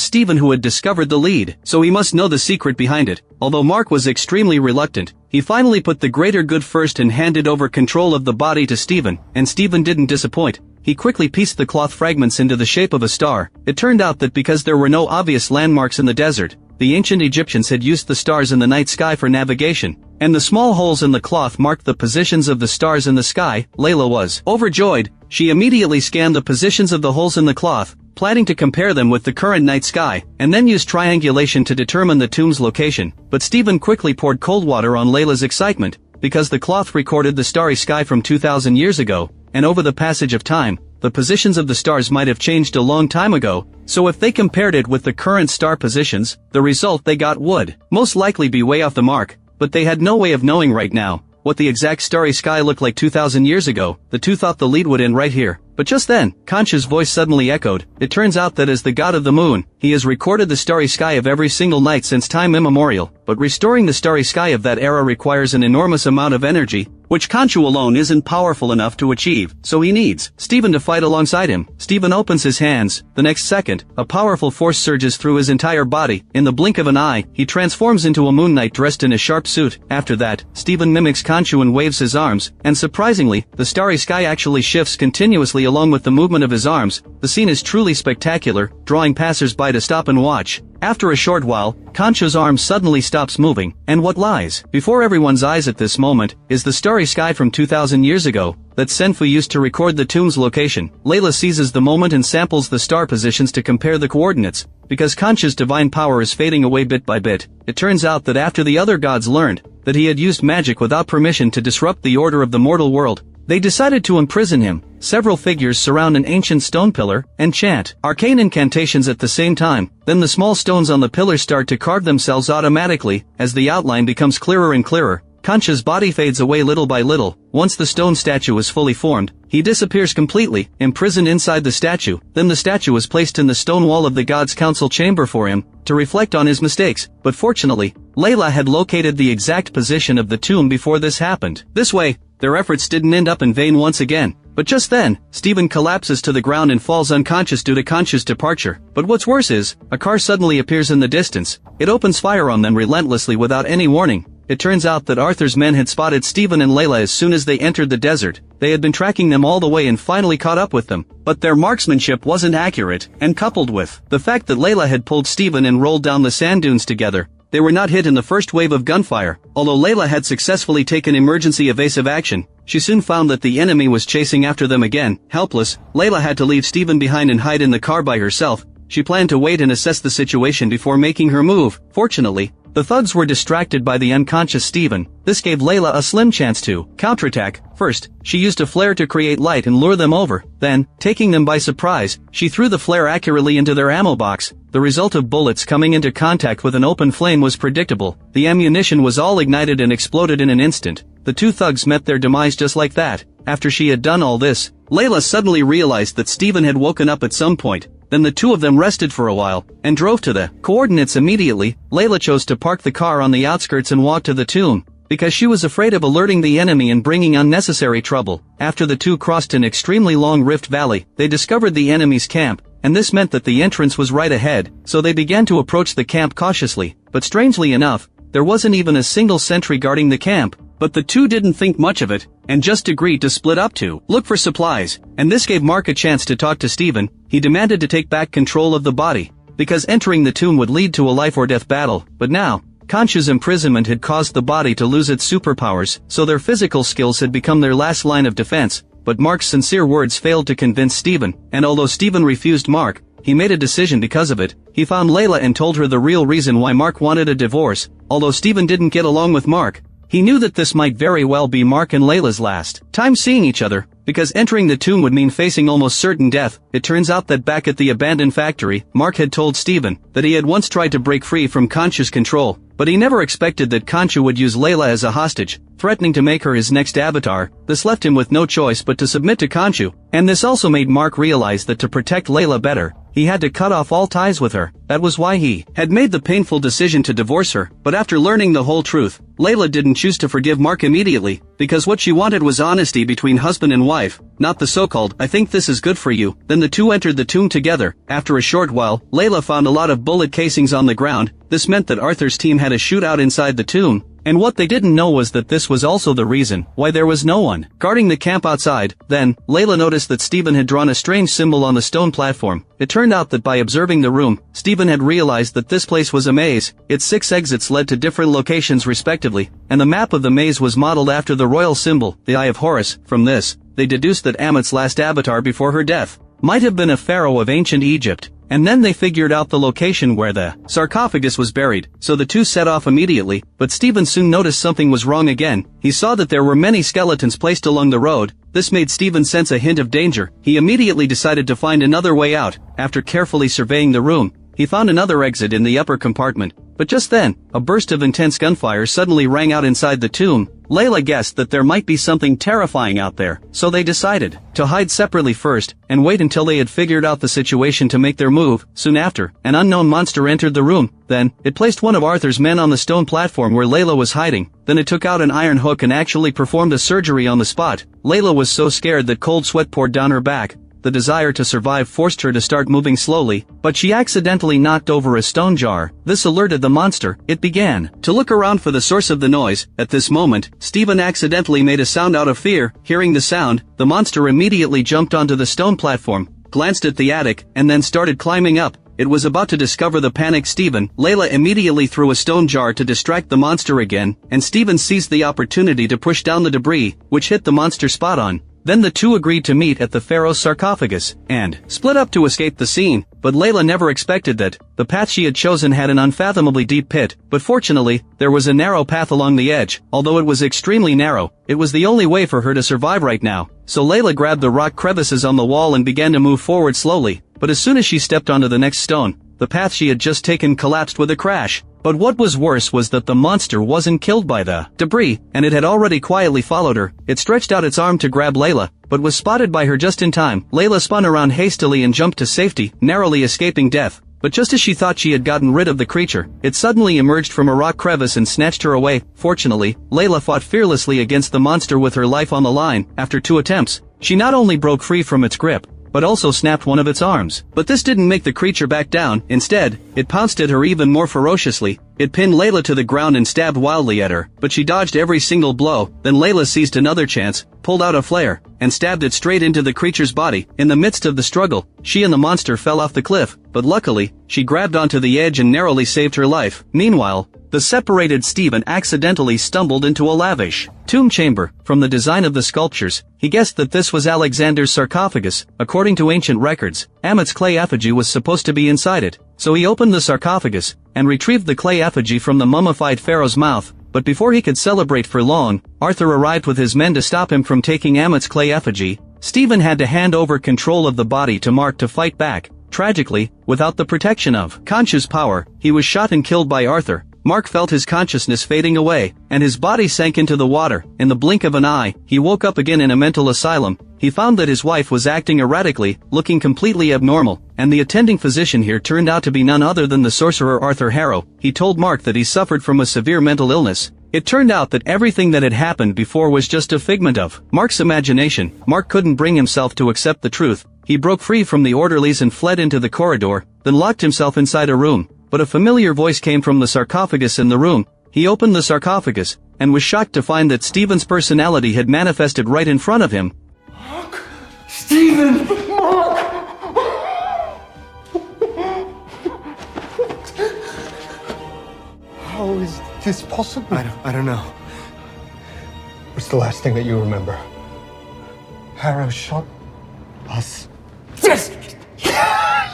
Stephen who had discovered the lead, so he must know the secret behind it. Although Mark was extremely reluctant, he finally put the greater good first and handed over control of the body to Stephen, and Stephen didn't disappoint. he quickly pieced the cloth fragments into the shape of a star. It turned out that because there were no obvious landmarks in the desert, the ancient Egyptians had used the stars in the night sky for navigation, and the small holes in the cloth marked the positions of the stars in the sky. Layla was overjoyed. She immediately scanned the positions of the holes in the cloth, planning to compare them with the current night sky, and then use triangulation to determine the tomb's location. But Stephen quickly poured cold water on Layla's excitement, because the cloth recorded the starry sky from 2,000 years ago, and over the passage of time, the positions of the stars might have changed a long time ago, so if they compared it with the current star positions, the result they got would most likely be way off the mark, but they had no way of knowing right now what the exact starry sky looked like 2,000 years ago. The two thought the lead would end right here. But just then, Khonshu's voice suddenly echoed. It turns out that as the god of the moon, he has recorded the starry sky of every single night since time immemorial, but restoring the starry sky of that era requires an enormous amount of energy, which Khonshu alone isn't powerful enough to achieve, so he needs Stephen to fight alongside him. Stephen opens his hands. The next second, a powerful force surges through his entire body. In the blink of an eye, he transforms into a moon knight dressed in a sharp suit. After that, Stephen mimics Khonshu and waves his arms, and surprisingly, the starry sky actually shifts continuously along with the movement of his arms. The scene is truly spectacular, drawing passers-by to stop and watch. After a short while, Khonshu's arm suddenly stops moving, and what lies before everyone's eyes at this moment is the starry sky from 2,000 years ago that Senfu used to record the tomb's location. Layla seizes the moment and samples the star positions to compare the coordinates. Because Khonshu's divine power is fading away bit by bit, it turns out that after the other gods learned that he had used magic without permission to disrupt the order of the mortal world, they decided to imprison him. Several figures surround an ancient stone pillar and chant arcane incantations at the same time. Then the small stones on the pillar start to carve themselves automatically. As the outline becomes clearer and clearer, Khonshu's body fades away little by little. Once the stone statue is fully formed, he disappears completely, imprisoned inside the statue. Then the statue is placed in the stone wall of the god's council chamber for him to reflect on his mistakes. But fortunately, Layla had located the exact position of the tomb before this happened. This way, their efforts didn't end up in vain once again. But just then, Stephen collapses to the ground and falls unconscious due to Khonshu's departure. But what's worse is, a car suddenly appears in the distance. It opens fire on them relentlessly without any warning. It turns out that Arthur's men had spotted Stephen and Layla as soon as they entered the desert. They had been tracking them all the way and finally caught up with them. But their marksmanship wasn't accurate, and coupled with the fact that Layla had pulled Stephen and rolled down the sand dunes together, they were not hit in the first wave of gunfire. Although Layla had successfully taken emergency evasive action, she soon found that the enemy was chasing after them again. Helpless, Layla had to leave Stephen behind and hide in the car by herself. She planned to wait and assess the situation before making her move. Fortunately, the thugs were distracted by the unconscious Stephen. This gave Layla a slim chance to counterattack. First, she used a flare to create light and lure them over. Then, taking them by surprise, she threw the flare accurately into their ammo box. The result of bullets coming into contact with an open flame was predictable. The ammunition was all ignited and exploded in an instant. The two thugs met their demise just like that. After she had done all this, Layla suddenly realized that Stephen had woken up at some point. Then the two of them rested for a while, and drove to the coordinates immediately. Layla chose to park the car on the outskirts and walk to the tomb, because she was afraid of alerting the enemy and bringing unnecessary trouble. After the two crossed an extremely long rift valley, they discovered the enemy's camp, and this meant that the entrance was right ahead, so they began to approach the camp cautiously. But strangely enough, there wasn't even a single sentry guarding the camp. But the two didn't think much of it, and just agreed to split up to look for supplies, and this gave Mark a chance to talk to Stephen. He demanded to take back control of the body, because entering the tomb would lead to a life or death battle. But now, Khonshu's imprisonment had caused the body to lose its superpowers, so their physical skills had become their last line of defense. But Mark's sincere words failed to convince Stephen, and although Stephen refused Mark, he made a decision because of it. He found Layla and told her the real reason why Mark wanted a divorce. Although Stephen didn't get along with Mark, he knew that this might very well be Mark and Layla's last time seeing each other, because entering the tomb would mean facing almost certain death. It turns out that back at the abandoned factory, Mark had told Stephen that he had once tried to break free from Khonshu's control, but he never expected that Khonshu would use Layla as a hostage, threatening to make her his next avatar. This left him with no choice but to submit to Khonshu, and this also made Mark realize that to protect Layla better, he had to cut off all ties with her. That was why he had made the painful decision to divorce her. But after learning the whole truth, Layla didn't choose to forgive Mark immediately, because what she wanted was honesty between husband and wife, not the so-called "I think this is good for you." Then the two entered the tomb together. After a short while, Layla found a lot of bullet casings on the ground. This meant that Arthur's team had a shootout inside the tomb. And what they didn't know was that this was also the reason why there was no one guarding the camp outside. Then, Layla noticed that Stephen had drawn a strange symbol on the stone platform. It turned out that by observing the room, Stephen had realized that this place was a maze. Its 6 exits led to different locations respectively, and the map of the maze was modeled after the royal symbol, the Eye of Horus. From this, they deduced that Ammit's last avatar before her death might have been a pharaoh of ancient Egypt. And then they figured out the location where the sarcophagus was buried, so the two set off immediately, but Stephen soon noticed something was wrong again. He saw that there were many skeletons placed along the road. This made Stephen sense a hint of danger. He immediately decided to find another way out. After carefully surveying the room, he found another exit in the upper compartment. But just then, a burst of intense gunfire suddenly rang out inside the tomb. Layla guessed that there might be something terrifying out there, so they decided to hide separately first, and wait until they had figured out the situation to make their move. Soon after, an unknown monster entered the room. Then, it placed one of Arthur's men on the stone platform where Layla was hiding. Then it took out an iron hook and actually performed a surgery on the spot. Layla was so scared that cold sweat poured down her back. The desire to survive forced her to start moving slowly, but she accidentally knocked over a stone jar. This alerted the monster. It began to look around for the source of the noise. At this moment, Stephen accidentally made a sound out of fear. Hearing the sound, the monster immediately jumped onto the stone platform, glanced at the attic, and then started climbing up. It was about to discover the panicked Stephen. Layla immediately threw a stone jar to distract the monster again, and Stephen seized the opportunity to push down the debris, which hit the monster spot on. Then the two agreed to meet at the pharaoh's sarcophagus, and split up to escape the scene. But Layla never expected that. The path she had chosen had an unfathomably deep pit, but fortunately, there was a narrow path along the edge. Although it was extremely narrow, it was the only way for her to survive right now. So Layla grabbed the rock crevices on the wall and began to move forward slowly. But as soon as she stepped onto the next stone, the path she had just taken collapsed with a crash. But what was worse was that the monster wasn't killed by the debris, and it had already quietly followed her. It stretched out its arm to grab Layla, but was spotted by her just in time. Layla spun around hastily and jumped to safety, narrowly escaping death. But just as she thought she had gotten rid of the creature, it suddenly emerged from a rock crevice and snatched her away. Fortunately, Layla fought fearlessly against the monster with her life on the line. After 2 attempts, she not only broke free from its grip, but also snapped one of its arms. But this didn't make the creature back down. Instead, it pounced at her even more ferociously. It pinned Layla to the ground and stabbed wildly at her, but she dodged every single blow. Then Layla seized another chance, pulled out a flare, and stabbed it straight into the creature's body. In the midst of the struggle, she and the monster fell off the cliff, but luckily, she grabbed onto the edge and narrowly saved her life. Meanwhile, the separated Stephen accidentally stumbled into a lavish tomb chamber. From the design of the sculptures, he guessed that this was Alexander's sarcophagus. According to ancient records, Ammit's clay effigy was supposed to be inside it. So he opened the sarcophagus, and retrieved the clay effigy from the mummified pharaoh's mouth. But before he could celebrate for long, Arthur arrived with his men to stop him from taking Ammit's clay effigy. Stephen had to hand over control of the body to Mark to fight back. Tragically, without the protection of conscious power, he was shot and killed by Arthur. Mark felt his consciousness fading away, and his body sank into the water. In the blink of an eye, he woke up again in a mental asylum. He found that his wife was acting erratically, looking completely abnormal, and the attending physician here turned out to be none other than the sorcerer Arthur Harrow. He told Mark that he suffered from a severe mental illness. It turned out that everything that had happened before was just a figment of Mark's imagination. Mark couldn't bring himself to accept the truth. He broke free from the orderlies and fled into the corridor, then locked himself inside a room. But a familiar voice came from the sarcophagus in the room. He opened the sarcophagus, and was shocked to find that Stephen's personality had manifested right in front of him. Mark! Stephen! Mark! How is this possible? I don't know. What's the last thing that you remember? Harrow shot us. Yes!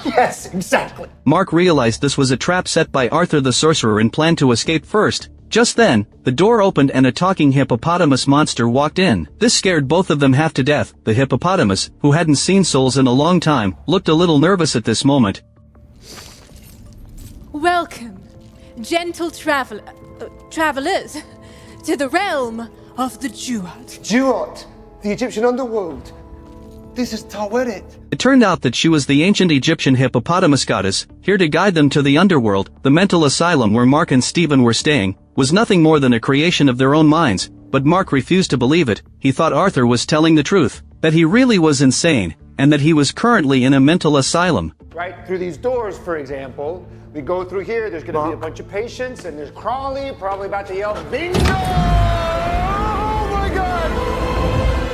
Yes, exactly! Mark realized this was a trap set by Arthur the sorcerer and planned to escape first. Just then, the door opened and a talking hippopotamus monster walked in. This scared both of them half to death. The hippopotamus, who hadn't seen souls in a long time, looked a little nervous at this moment. Welcome, gentle travelers, to the realm of the Duat. Duat, the Egyptian underworld. This is Taweret. It turned out that she was the ancient Egyptian hippopotamus goddess, here to guide them to the underworld. The mental asylum where Mark and Stephen were staying was nothing more than a creation of their own minds, but Mark refused to believe it. He thought Arthur was telling the truth, that he really was insane, and that he was currently in a mental asylum. right? Through these doors, for example, we go through here, there's gonna be a bunch of patients, and there's Crawley, probably about to yell, bingo! Oh my God!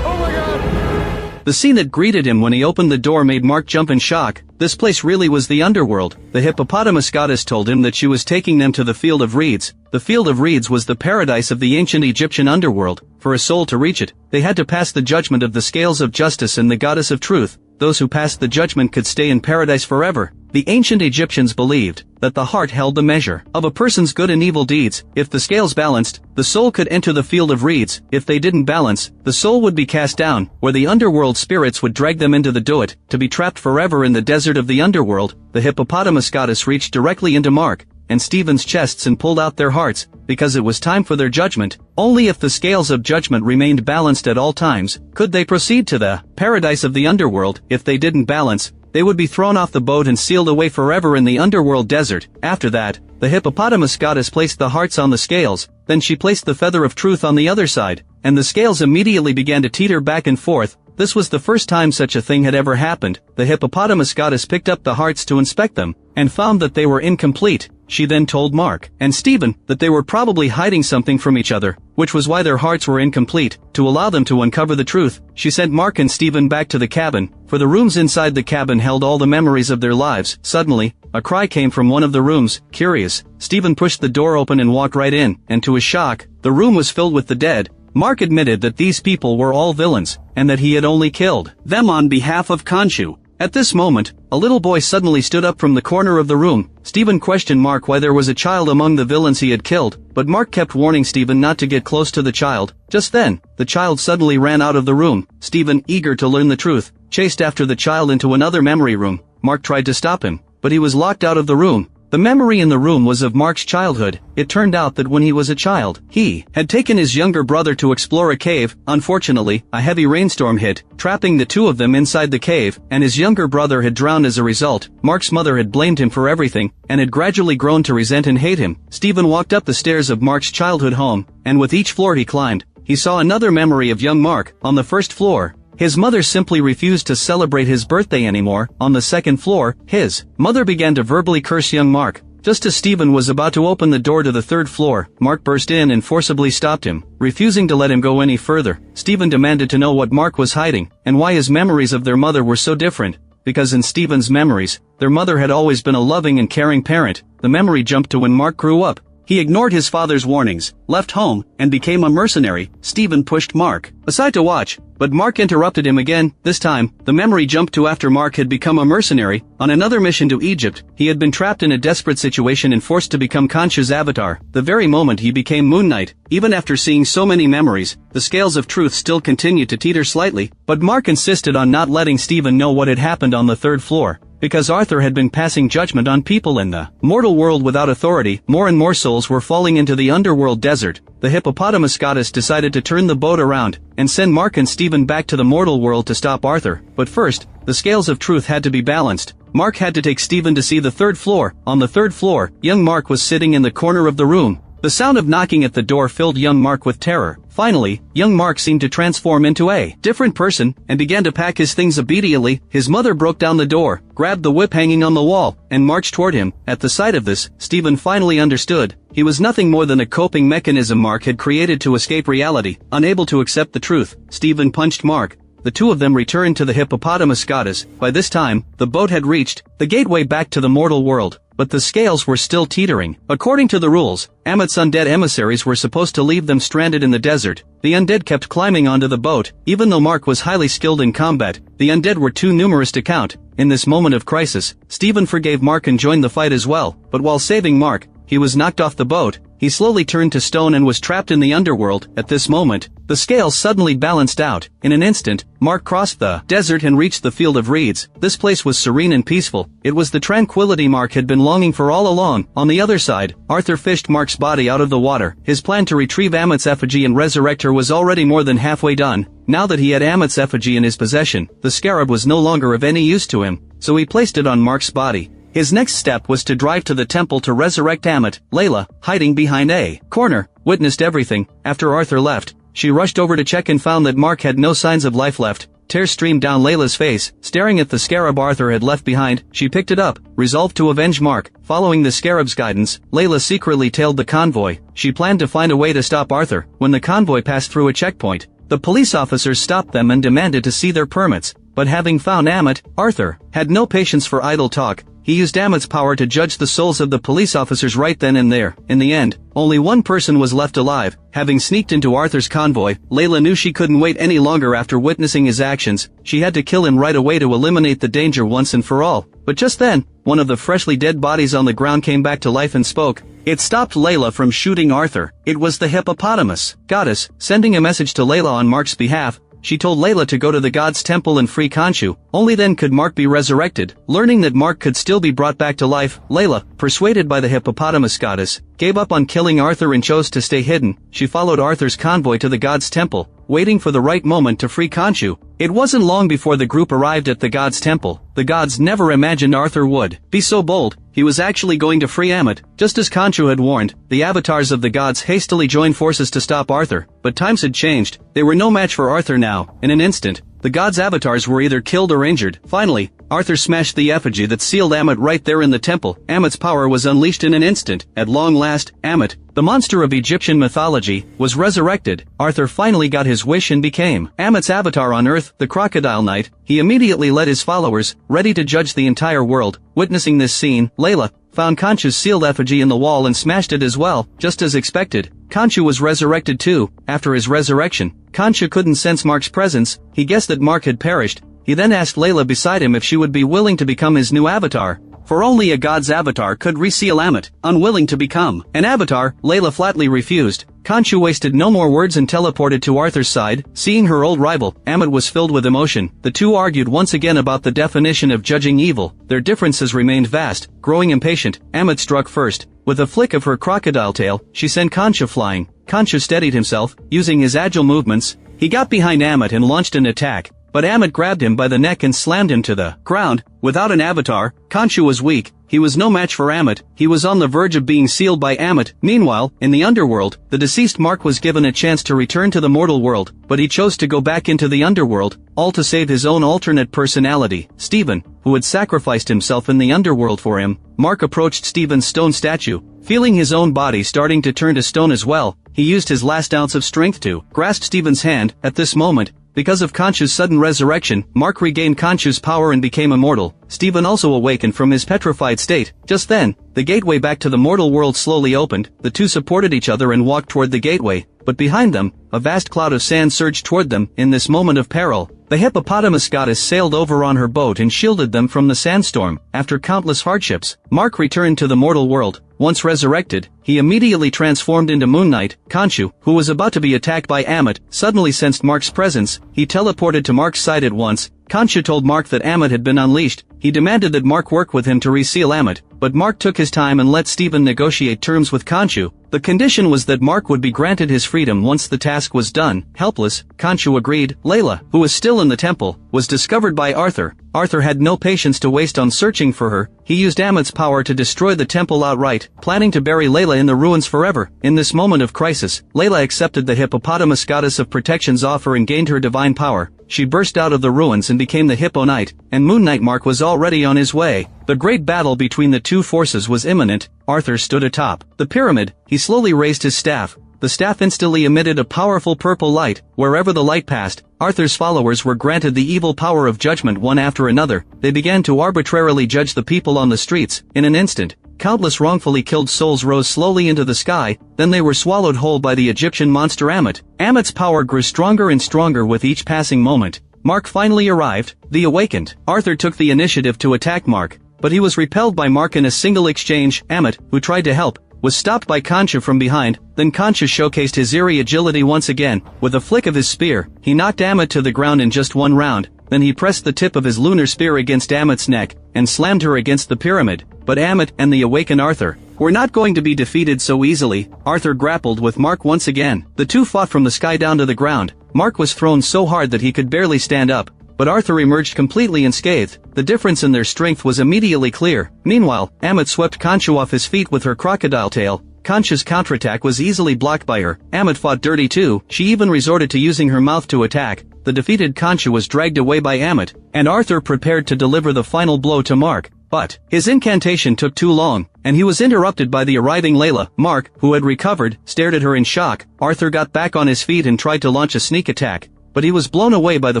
Oh my God! The scene that greeted him when he opened the door made Mark jump in shock. This place really was the underworld. The hippopotamus goddess told him that she was taking them to the Field of Reeds. The Field of Reeds was the paradise of the ancient Egyptian underworld. For a soul to reach it, they had to pass the judgment of the scales of justice and the goddess of truth. Those who passed the judgment could stay in paradise forever. The ancient Egyptians believed that the heart held the measure of a person's good and evil deeds. If the scales balanced, the soul could enter the Field of Reeds. If they didn't balance, the soul would be cast down, where the underworld spirits would drag them into the Duat, to be trapped forever in the desert of the underworld. The hippopotamus goddess reached directly into Mark and Stephen's chests and pulled out their hearts, because it was time for their judgment. Only if the scales of judgment remained balanced at all times, could they proceed to the paradise of the underworld. If they didn't balance, they would be thrown off the boat and sealed away forever in the underworld desert. After that, the hippopotamus goddess placed the hearts on the scales, then she placed the feather of truth on the other side, and the scales immediately began to teeter back and forth. This was the first time such a thing had ever happened. The hippopotamus goddess picked up the hearts to inspect them, and found that they were incomplete. She then told Mark and Stephen that they were probably hiding something from each other, which was why their hearts were incomplete. To allow them to uncover the truth, she sent Mark and Stephen back to the cabin, for the rooms inside the cabin held all the memories of their lives. Suddenly, a cry came from one of the rooms. Curious, Stephen pushed the door open and walked right in, and to his shock, the room was filled with the dead. Mark admitted that these people were all villains, and that he had only killed them on behalf of Khonshu. At this moment, a little boy suddenly stood up from the corner of the room. Stephen questioned Mark why there was a child among the villains he had killed, but Mark kept warning Stephen not to get close to the child. Just then, the child suddenly ran out of the room. Stephen, eager to learn the truth, chased after the child into another memory room. Mark tried to stop him, but he was locked out of the room. The memory in the room was of Mark's childhood. It turned out that when he was a child, he had taken his younger brother to explore a cave. Unfortunately, a heavy rainstorm hit, trapping the two of them inside the cave, and his younger brother had drowned as a result. Mark's mother had blamed him for everything, and had gradually grown to resent and hate him. Stephen walked up the stairs of Mark's childhood home, and with each floor he climbed, he saw another memory of young Mark. On the first floor, his mother simply refused to celebrate his birthday anymore. On the second floor, his mother began to verbally curse young Mark. Just as Stephen was about to open the door to the third floor, Mark burst in and forcibly stopped him, refusing to let him go any further. Stephen demanded to know what Mark was hiding, and why his memories of their mother were so different. Because in Stephen's memories, their mother had always been a loving and caring parent. The memory jumped to when Mark grew up. He ignored his father's warnings, left home, and became a mercenary. Stephen pushed Mark aside to watch, but Mark interrupted him again. This time, the memory jumped to after Mark had become a mercenary. On another mission to Egypt, he had been trapped in a desperate situation and forced to become Khonshu's avatar. The very moment he became Moon Knight, even after seeing so many memories, the scales of truth still continued to teeter slightly, but Mark insisted on not letting Stephen know what had happened on the third floor. Because Arthur had been passing judgment on people in the mortal world without authority, more and more souls were falling into the underworld desert. The hippopotamus goddess decided to turn the boat around and send Mark and Stephen back to the mortal world to stop Arthur. But first, the scales of truth had to be balanced. Mark had to take Stephen to see the third floor. On the third floor, young Mark was sitting in the corner of the room. The sound of knocking at the door filled young Mark with terror. Finally, young Mark seemed to transform into a different person, and began to pack his things obediently. His mother broke down the door, grabbed the whip hanging on the wall, and marched toward him. At the sight of this, Stephen finally understood. He was nothing more than a coping mechanism Mark had created to escape reality. Unable to accept the truth, Stephen punched Mark. The two of them returned to the hippopotamus goddess. By this time, the boat had reached the gateway back to the mortal world, but the scales were still teetering. According to the rules, Ammit's undead emissaries were supposed to leave them stranded in the desert. The undead kept climbing onto the boat. Even though Mark was highly skilled in combat, the undead were too numerous to count. In this moment of crisis, Stephen forgave Mark and joined the fight as well, but while saving Mark, he was knocked off the boat. He slowly turned to stone and was trapped in the underworld. At this moment, the scales suddenly balanced out. In an instant, Mark crossed the desert and reached the Field of Reeds. This place was serene and peaceful. It was the tranquility Mark had been longing for all along. On the other side, Arthur fished Mark's body out of the water. His plan to retrieve Ammit's effigy and resurrect her was already more than halfway done. Now that he had Ammit's effigy in his possession, the scarab was no longer of any use to him, so he placed it on Mark's body. His next step was to drive to the temple to resurrect Ammit. Layla, hiding behind a corner, witnessed everything. After Arthur left, she rushed over to check and found that Mark had no signs of life left. tears streamed down Layla's face. Staring at the scarab Arthur had left behind, she picked it up, resolved to avenge Mark. Following the scarab's guidance, Layla secretly tailed the convoy. She planned to find a way to stop Arthur. When the convoy passed through a checkpoint, the police officers stopped them and demanded to see their permits. But having found Ammit, Arthur had no patience for idle talk. He used Ammit's power to judge the souls of the police officers right then and there. In the end, only one person was left alive. Having sneaked into Arthur's convoy, Layla knew she couldn't wait any longer after witnessing his actions. She had to kill him right away to eliminate the danger once and for all. But just then, one of the freshly dead bodies on the ground came back to life and spoke. It stopped Layla from shooting Arthur. It was the hippopotamus goddess, sending a message to Layla on Mark's behalf. She told Layla to go to the god's temple and free Khonshu. Only then could Mark be resurrected. Learning that Mark could still be brought back to life, Layla, persuaded by the hippopotamus goddess, gave up on killing Arthur and chose to stay hidden. She followed Arthur's convoy to the god's temple, waiting for the right moment to free Khonshu. It wasn't long before the group arrived at the god's temple. The gods never imagined Arthur would be so bold. He was actually going to free Ammit. Just as Khonshu had warned, the avatars of the gods hastily joined forces to stop Arthur. But times had changed. They were no match for Arthur now. In an instant, the gods' avatars were either killed or injured. Finally, Arthur smashed the effigy that sealed Ammit right there in the temple. Ammit's power was unleashed in an instant. At long last, Ammit, the monster of Egyptian mythology, was resurrected. Arthur finally got his wish and became Ammit's avatar on Earth, the Crocodile Knight. He immediately led his followers, ready to judge the entire world. Witnessing this scene, Layla found Khonshu's sealed effigy in the wall and smashed it as well. Just as expected, Khonshu was resurrected too. After his resurrection, Khonshu couldn't sense Mark's presence. He guessed that Mark had perished. He then asked Layla beside him if she would be willing to become his new avatar. For only a god's avatar could reseal Ammit. Unwilling to become an avatar, Layla flatly refused. Khonshu wasted no more words and teleported to Arthur's side. Seeing her old rival, Ammit was filled with emotion. The two argued once again about the definition of judging evil. Their differences remained vast. Growing impatient, Ammit struck first. With a flick of her crocodile tail, she sent Khonshu flying. Khonshu steadied himself. Using his agile movements, he got behind Ammit and launched an attack. But Ammit grabbed him by the neck and slammed him to the ground. Without an avatar, Khonshu was weak. He was no match for Ammit. He was on the verge of being sealed by Ammit. Meanwhile, in the underworld, the deceased Mark was given a chance to return to the mortal world, but he chose to go back into the underworld, all to save his own alternate personality, Stephen, who had sacrificed himself in the underworld for him. Mark approached Stephen's stone statue. Feeling his own body starting to turn to stone as well, he used his last ounce of strength to grasp Stephen's hand. At this moment, because of Khonshu's sudden resurrection, Mark regained Khonshu's power and became immortal. Stephen also awakened from his petrified state. Just then, the gateway back to the mortal world slowly opened. The two supported each other and walked toward the gateway, but behind them, a vast cloud of sand surged toward them. In this moment of peril, the hippopotamus goddess sailed over on her boat and shielded them from the sandstorm. After countless hardships, Mark returned to the mortal world. Once resurrected, he immediately transformed into Moon Knight. Khonshu, who was about to be attacked by Ammit, suddenly sensed Mark's presence. He teleported to Mark's side at once. Khonshu told Mark that Ammit had been unleashed. He demanded that Mark work with him to reseal Ammit, but Mark took his time and let Stephen negotiate terms with Khonshu. The condition was that Mark would be granted his freedom once the task was done. Helpless, Khonshu agreed. Layla, who was still in the temple, was discovered by Arthur. Arthur had no patience to waste on searching for her. He used Ammit's power to destroy the temple outright, planning to bury Layla in the ruins forever. In this moment of crisis, Layla accepted the hippopotamus goddess of protection's offer and gained her divine power. She burst out of the ruins and became the Hippo Knight, and Moon Knight Mark was already on his way. The great battle between the two forces was imminent. Arthur stood atop the pyramid. He slowly raised his staff. The staff instantly emitted a powerful purple light. Wherever the light passed, Arthur's followers were granted the evil power of judgment one after another. They began to arbitrarily judge the people on the streets. In an instant, countless wrongfully killed souls rose slowly into the sky, then they were swallowed whole by the Egyptian monster Ammit. Ammit's power grew stronger and stronger with each passing moment. Mark finally arrived. The awakened Arthur took the initiative to attack Mark, but he was repelled by Mark in a single exchange. Ammit, who tried to help, was stopped by Khonshu from behind. Then Khonshu showcased his eerie agility once again. With a flick of his spear, he knocked Ammit to the ground in just one round. Then he pressed the tip of his lunar spear against Ammit's neck, and slammed her against the pyramid. But Ammit and the awakened Arthur were not going to be defeated so easily. Arthur grappled with Mark once again. The two fought from the sky down to the ground. Mark was thrown so hard that he could barely stand up, but Arthur emerged completely unscathed. The difference in their strength was immediately clear. Meanwhile, Ammit swept Khonshu off his feet with her crocodile tail. Khonshu's counterattack was easily blocked by her. Ammit fought dirty too. She even resorted to using her mouth to attack, the defeated Khonshu was dragged away by Ammit, and Arthur prepared to deliver the final blow to Mark. But his incantation took too long, and he was interrupted by the arriving Layla. Mark, who had recovered, stared at her in shock. Arthur got back on his feet and tried to launch a sneak attack, but he was blown away by the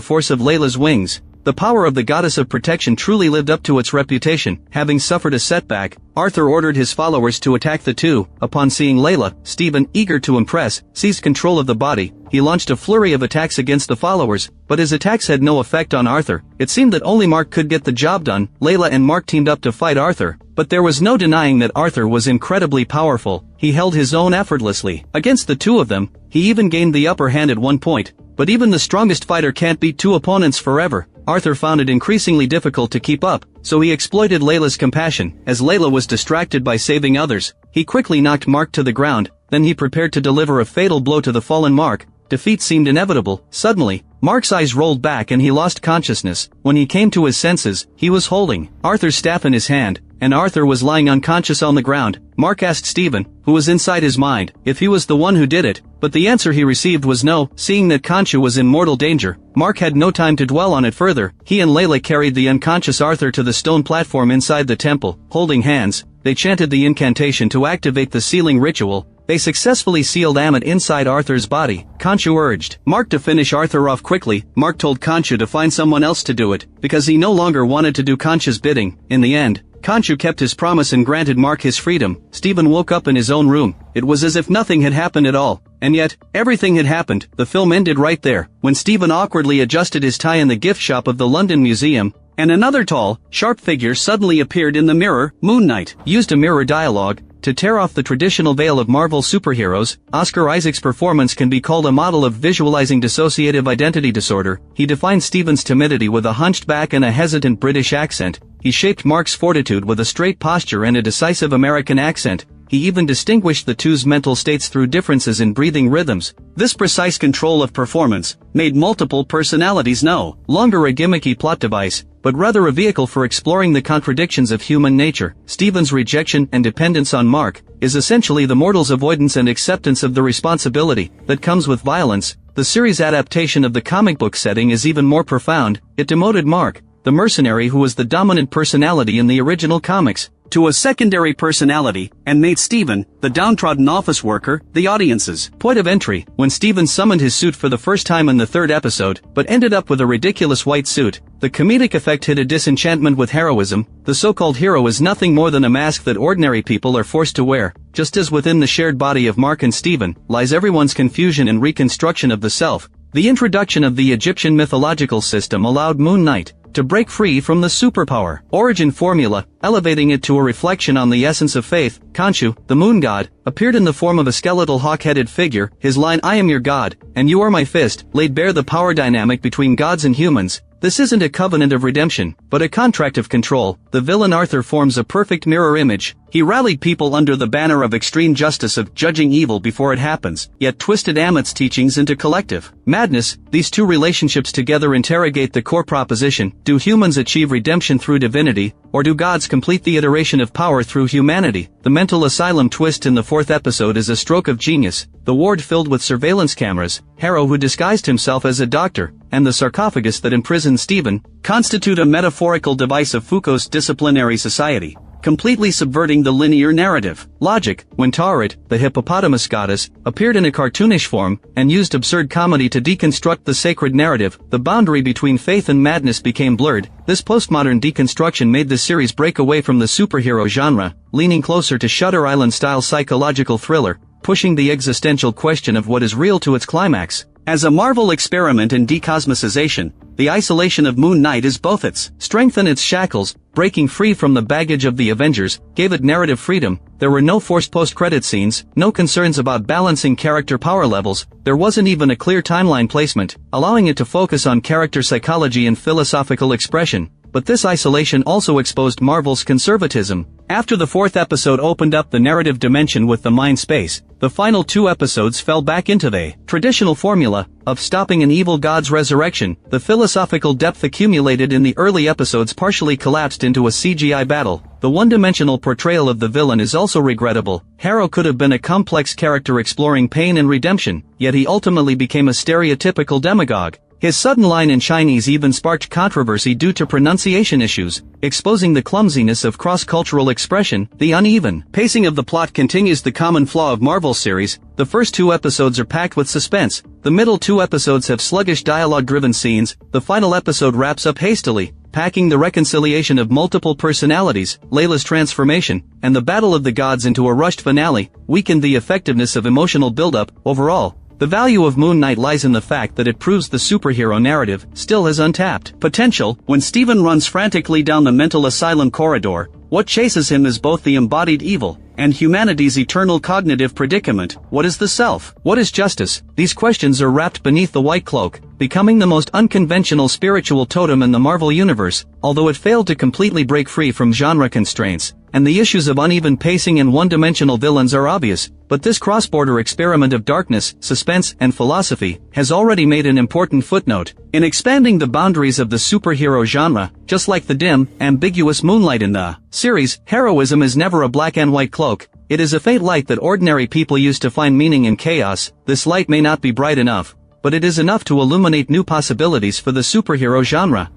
force of Layla's wings. The power of the goddess of protection truly lived up to its reputation. Having suffered a setback, Arthur ordered his followers to attack the two. Upon seeing Layla, Stephen, eager to impress, seized control of the body. He launched a flurry of attacks against the followers, but his attacks had no effect on Arthur. It seemed that only Mark could get the job done. Layla and Mark teamed up to fight Arthur, but there was no denying that Arthur was incredibly powerful. He held his own effortlessly. Against the two of them, he even gained the upper hand at one point. But even the strongest fighter can't beat two opponents forever. Arthur found it increasingly difficult to keep up, so he exploited Layla's compassion. As Layla was distracted by saving others, he quickly knocked Mark to the ground, then he prepared to deliver a fatal blow to the fallen Mark. Defeat seemed inevitable. Suddenly, Mark's eyes rolled back and he lost consciousness. When he came to his senses, he was holding Arthur's staff in his hand, and Arthur was lying unconscious on the ground. Mark asked Stephen, who was inside his mind, if he was the one who did it, but the answer he received was no. Seeing that Khonshu was in mortal danger, Mark had no time to dwell on it further. He and Layla carried the unconscious Arthur to the stone platform inside the temple. Holding hands, they chanted the incantation to activate the sealing ritual. They successfully sealed Ammit inside Arthur's body. Khonshu urged Mark to finish Arthur off quickly. Mark told Khonshu to find someone else to do it, because he no longer wanted to do Khonshu's bidding. In the end, Khonshu kept his promise and granted Mark his freedom. Stephen woke up in his own room. It was as if nothing had happened at all. And yet, everything had happened. The film ended right there, when Stephen awkwardly adjusted his tie in the gift shop of the London Museum, and another tall, sharp figure suddenly appeared in the mirror. Moon Knight used a mirror dialogue to tear off the traditional veil of Marvel superheroes. Oscar Isaac's performance can be called a model of visualizing dissociative identity disorder. He defined Stephen's timidity with a hunched back and a hesitant British accent. He shaped Mark's fortitude with a straight posture and a decisive American accent. He even distinguished the two's mental states through differences in breathing rhythms. This precise control of performance made multiple personalities no longer a gimmicky plot device, but rather a vehicle for exploring the contradictions of human nature. Stephen's rejection and dependence on Mark is essentially the mortal's avoidance and acceptance of the responsibility that comes with violence. The series adaptation of the comic book setting is even more profound. It demoted Mark, the mercenary who was the dominant personality in the original comics, to a secondary personality, and made Stephen, the downtrodden office worker, the audience's point of entry. When Stephen summoned his suit for the first time in the third episode, but ended up with a ridiculous white suit, the comedic effect hid a disenchantment with heroism. The so-called hero is nothing more than a mask that ordinary people are forced to wear. Just as within the shared body of Mark and Stephen lies everyone's confusion and reconstruction of the self, the introduction of the Egyptian mythological system allowed Moon Knight to break free from the superpower origin formula, elevating it to a reflection on the essence of faith. Khonshu, the moon god, appeared in the form of a skeletal hawk-headed figure. His line, "I am your god, and you are my fist," laid bare the power dynamic between gods and humans. This isn't a covenant of redemption, but a contract of control. The villain Arthur forms a perfect mirror image. He rallied people under the banner of extreme justice, of judging evil before it happens, yet twisted Ammit's teachings into collective madness. These two relationships together interrogate the core proposition: do humans achieve redemption through divinity, or do gods complete the iteration of power through humanity? The mental asylum twist in the fourth episode is a stroke of genius. The ward filled with surveillance cameras, Harrow who disguised himself as a doctor, and the sarcophagus that imprisoned Stephen, constitute a metaphorical device of Foucault's disciplinary society, completely subverting the linear narrative logic. When Taweret, the hippopotamus goddess, appeared in a cartoonish form, and used absurd comedy to deconstruct the sacred narrative, the boundary between faith and madness became blurred. This postmodern deconstruction made the series break away from the superhero genre, leaning closer to Shutter Island-style psychological thriller, pushing the existential question of what is real to its climax. As a Marvel experiment in decosmicization, the isolation of Moon Knight is both its strength and its shackles. Breaking free from the baggage of the Avengers gave it narrative freedom. There were no forced post-credit scenes, no concerns about balancing character power levels. There wasn't even a clear timeline placement, allowing it to focus on character psychology and philosophical expression. But this isolation also exposed Marvel's conservatism. After the fourth episode opened up the narrative dimension with the mind space, the final two episodes fell back into the traditional formula of stopping an evil god's resurrection. The philosophical depth accumulated in the early episodes partially collapsed into a CGI battle. The one-dimensional portrayal of the villain is also regrettable. Harrow could have been a complex character exploring pain and redemption, yet he ultimately became a stereotypical demagogue. His sudden line in Chinese even sparked controversy due to pronunciation issues, exposing the clumsiness of cross-cultural expression. The uneven pacing of the plot continues the common flaw of Marvel series. The first 2 episodes are packed with suspense, the middle 2 episodes have sluggish dialogue-driven scenes, the final episode wraps up hastily, packing the reconciliation of multiple personalities, Layla's transformation, and the battle of the gods into a rushed finale, weakened the effectiveness of emotional build-up. Overall, the value of Moon Knight lies in the fact that it proves the superhero narrative still has untapped potential. When Steven runs frantically down the mental asylum corridor, what chases him is both the embodied evil and humanity's eternal cognitive predicament. What is the self? What is justice? These questions are wrapped beneath the white cloak, becoming the most unconventional spiritual totem in the Marvel universe, although it failed to completely break free from genre constraints, and the issues of uneven pacing and one-dimensional villains are obvious. But this cross-border experiment of darkness, suspense, and philosophy has already made an important footnote in expanding the boundaries of the superhero genre. Just like the dim, ambiguous moonlight in the series, heroism is never a black and white cloak. It is a faint light that ordinary people use to find meaning in chaos. This light may not be bright enough, but it is enough to illuminate new possibilities for the superhero genre.